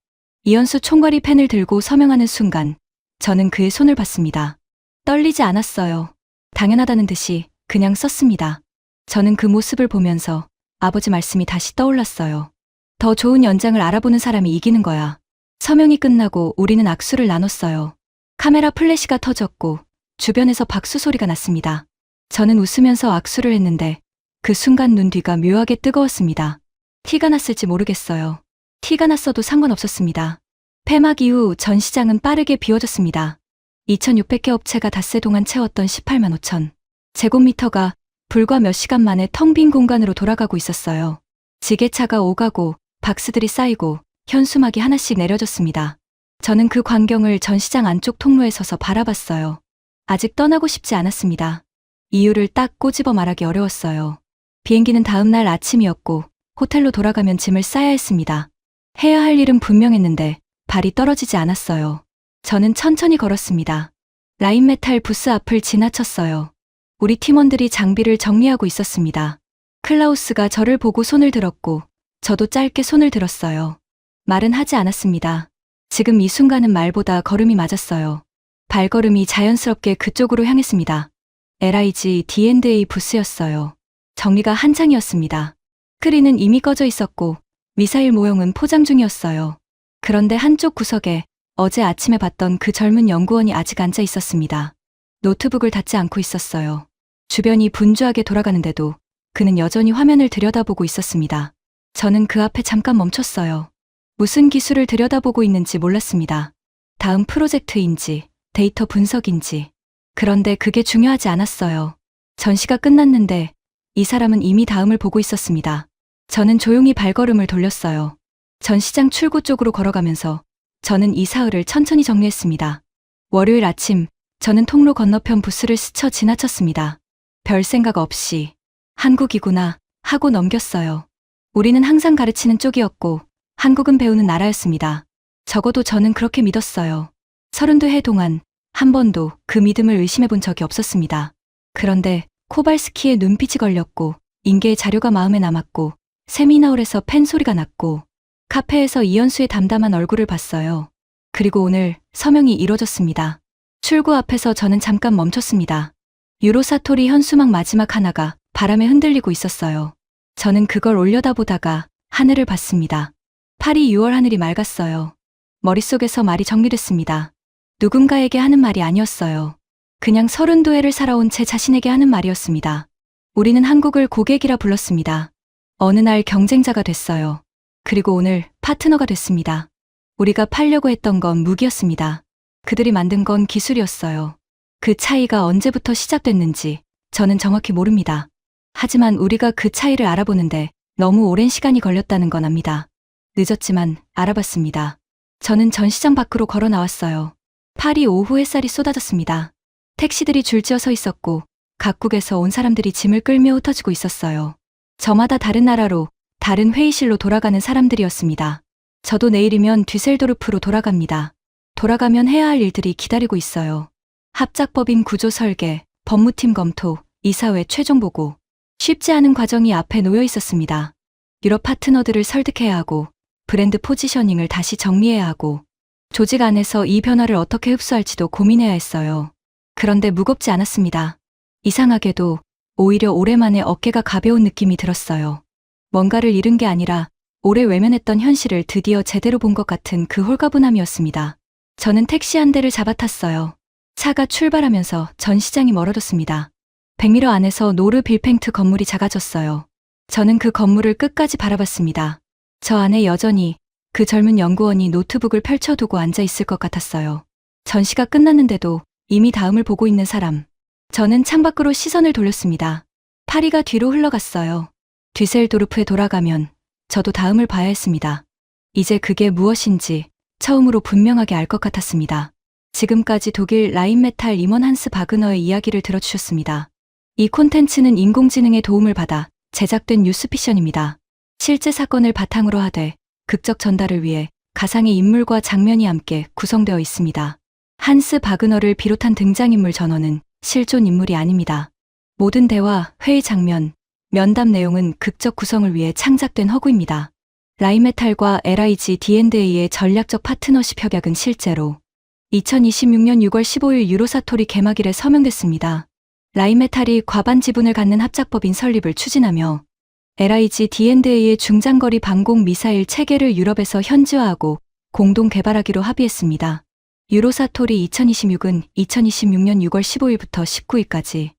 이현수 총괄이 펜을 들고 서명하는 순간 저는 그의 손을 봤습니다. 떨리지 않았어요. 당연하다는 듯이 그냥 썼습니다. 저는 그 모습을 보면서 아버지 말씀이 다시 떠올랐어요. 더 좋은 연장을 알아보는 사람이 이기는 거야. 서명이 끝나고 우리는 악수를 나눴어요. 카메라 플래시가 터졌고 주변에서 박수 소리가 났습니다. 저는 웃으면서 악수를 했는데 그 순간 눈 뒤가 묘하게 뜨거웠습니다. 티가 났을지 모르겠어요. 티가 났어도 상관없었습니다. 폐막 이후 전시장은 빠르게 비워졌습니다. 2600개 업체가 닷새 동안 채웠던 18만 5천 제곱미터가 불과 몇 시간 만에 텅 빈 공간으로 돌아가고 있었어요. 지게차가 오가고 박스들이 쌓이고 현수막이 하나씩 내려졌습니다. 저는 그 광경을 전시장 안쪽 통로에 서서 바라봤어요. 아직 떠나고 싶지 않았습니다. 이유를 딱 꼬집어 말하기 어려웠어요. 비행기는 다음 날 아침이었고 호텔로 돌아가면 짐을 싸야 했습니다. 해야 할 일은 분명했는데 발이 떨어지지 않았어요. 저는 천천히 걸었습니다. 라인메탈 부스 앞을 지나쳤어요. 우리 팀원들이 장비를 정리하고 있었습니다. 클라우스가 저를 보고 손을 들었고 저도 짧게 손을 들었어요. 말은 하지 않았습니다. 지금 이 순간은 말보다 걸음이 맞았어요. 발걸음이 자연스럽게 그쪽으로 향했습니다. LIG D&A 부스였어요. 정리가 한창이었습니다. 스크린은 이미 꺼져 있었고 미사일 모형은 포장 중이었어요. 그런데 한쪽 구석에 어제 아침에 봤던 그 젊은 연구원이 아직 앉아 있었습니다. 노트북을 닫지 않고 있었어요. 주변이 분주하게 돌아가는데도 그는 여전히 화면을 들여다보고 있었습니다. 저는 그 앞에 잠깐 멈췄어요. 무슨 기술을 들여다보고 있는지 몰랐습니다. 다음 프로젝트인지 데이터 분석인지. 그런데 그게 중요하지 않았어요. 전시가 끝났는데 이 사람은 이미 다음을 보고 있었습니다. 저는 조용히 발걸음을 돌렸어요. 전시장 출구 쪽으로 걸어가면서 저는 이 사흘을 천천히 정리했습니다. 월요일 아침 저는 통로 건너편 부스를 스쳐 지나쳤습니다. 별 생각 없이 한국이구나 하고 넘겼어요. 우리는 항상 가르치는 쪽이었고 한국은 배우는 나라였습니다. 적어도 저는 그렇게 믿었어요. 32해 동안 한 번도 그 믿음을 의심해 본 적이 없었습니다. 그런데 코발스키의 눈빛이 걸렸고 인계의 자료가 마음에 남았고 세미나홀에서 펜 소리가 났고 카페에서 이현수의 담담한 얼굴을 봤어요. 그리고 오늘 서명이 이뤄졌습니다. 출구 앞에서 저는 잠깐 멈췄습니다. 유로사토리 현수막 마지막 하나가 바람에 흔들리고 있었어요. 저는 그걸 올려다보다가 하늘을 봤습니다. 파리 6월 하늘이 맑았어요. 머릿속에서 말이 정리됐습니다. 누군가에게 하는 말이 아니었어요. 그냥 32회를 살아온 제 자신에게 하는 말이었습니다. 우리는 한국을 고객이라 불렀습니다. 어느 날 경쟁자가 됐어요. 그리고 오늘 파트너가 됐습니다. 우리가 팔려고 했던 건 무기였습니다. 그들이 만든 건 기술이었어요. 그 차이가 언제부터 시작됐는지 저는 정확히 모릅니다. 하지만 우리가 그 차이를 알아보는데 너무 오랜 시간이 걸렸다는 건 압니다. 늦었지만 알아봤습니다. 저는 전시장 밖으로 걸어 나왔어요. 파리 오후 햇살이 쏟아졌습니다. 택시들이 줄지어 서 있었고 각국에서 온 사람들이 짐을 끌며 흩어지고 있었어요. 저마다 다른 나라로, 다른 회의실로 돌아가는 사람들이었습니다. 저도 내일이면 뒤셀도르프로 돌아갑니다. 돌아가면 해야 할 일들이 기다리고 있어요. 합작법인 구조 설계, 법무팀 검토, 이사회 최종 보고. 쉽지 않은 과정이 앞에 놓여 있었습니다. 유럽 파트너들을 설득해야 하고, 브랜드 포지셔닝을 다시 정리해야 하고, 조직 안에서 이 변화를 어떻게 흡수할지도 고민해야 했어요. 그런데 무겁지 않았습니다. 이상하게도 오히려 오랜만에 어깨가 가벼운 느낌이 들었어요. 뭔가를 잃은 게 아니라 오래 외면했던 현실을 드디어 제대로 본 것 같은 그 홀가분함이었습니다. 저는 택시 한 대를 잡아탔어요. 차가 출발하면서 전시장이 멀어졌습니다. 100m 안에서 노르 빌팽트 건물이 작아졌어요. 저는 그 건물을 끝까지 바라봤습니다. 저 안에 여전히 그 젊은 연구원이 노트북을 펼쳐두고 앉아 있을 것 같았어요. 전시가 끝났는데도 이미 다음을 보고 있는 사람. 저는 창밖으로 시선을 돌렸습니다. 파리가 뒤로 흘러갔어요. 뒤셀도르프에 돌아가면 저도 다음을 봐야 했습니다. 이제 그게 무엇인지 처음으로 분명하게 알 것 같았습니다. 지금까지 독일 라인메탈 임원 한스 바그너의 이야기를 들어주셨습니다. 이 콘텐츠는 인공지능의 도움을 받아 제작된 뉴스피션입니다. 실제 사건을 바탕으로 하되 극적 전달을 위해 가상의 인물과 장면이 함께 구성되어 있습니다. 한스 바그너를 비롯한 등장인물 전원은 실존 인물이 아닙니다. 모든 대화, 회의 장면, 면담 내용은 극적 구성을 위해 창작된 허구입니다. 라인메탈과 LIG D&A의 전략적 파트너십 협약은 실제로 2026년 6월 15일 유로사토리 개막일에 서명됐습니다. 라인메탈이 과반 지분을 갖는 합작법인 설립을 추진하며 LIG D&A의 중장거리 방공 미사일 체계를 유럽에서 현지화하고 공동 개발하기로 합의했습니다. 유로사토리 2026은 2026년 6월 15일부터 19일까지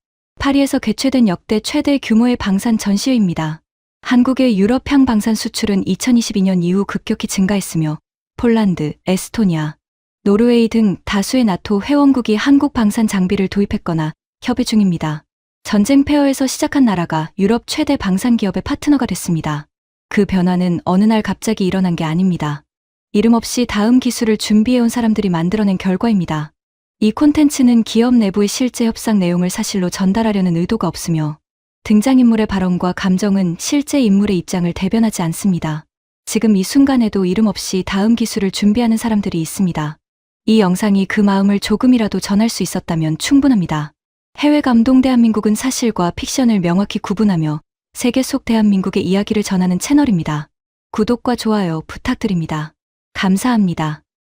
파리에서 개최된 역대 최대 규모의 방산 전시회입니다. 한국의 유럽향 방산 수출은 2022년 이후 급격히 증가했으며 폴란드, 에스토니아, 노르웨이 등 다수의 나토 회원국이 한국 방산 장비를 도입했거나 협의 중입니다. 전쟁 폐허에서 시작한 나라가 유럽 최대 방산 기업의 파트너가 됐습니다. 그 변화는 어느 날 갑자기 일어난 게 아닙니다. 이름 없이 다음 기술을 준비해온 사람들이 만들어낸 결과입니다. 이 콘텐츠는 기업 내부의 실제 협상 내용을 사실로 전달하려는 의도가 없으며 등장인물의 발언과 감정은 실제 인물의 입장을 대변하지 않습니다. 지금 이 순간에도 이름 없이 다음 기술을 준비하는 사람들이 있습니다. 이 영상이 그 마음을 조금이라도 전할 수 있었다면 충분합니다. 해외 감동 대한민국은 사실과 픽션을 명확히 구분하며 세계 속 대한민국의 이야기를 전하는 채널입니다. 구독과 좋아요 부탁드립니다. 감사합니다.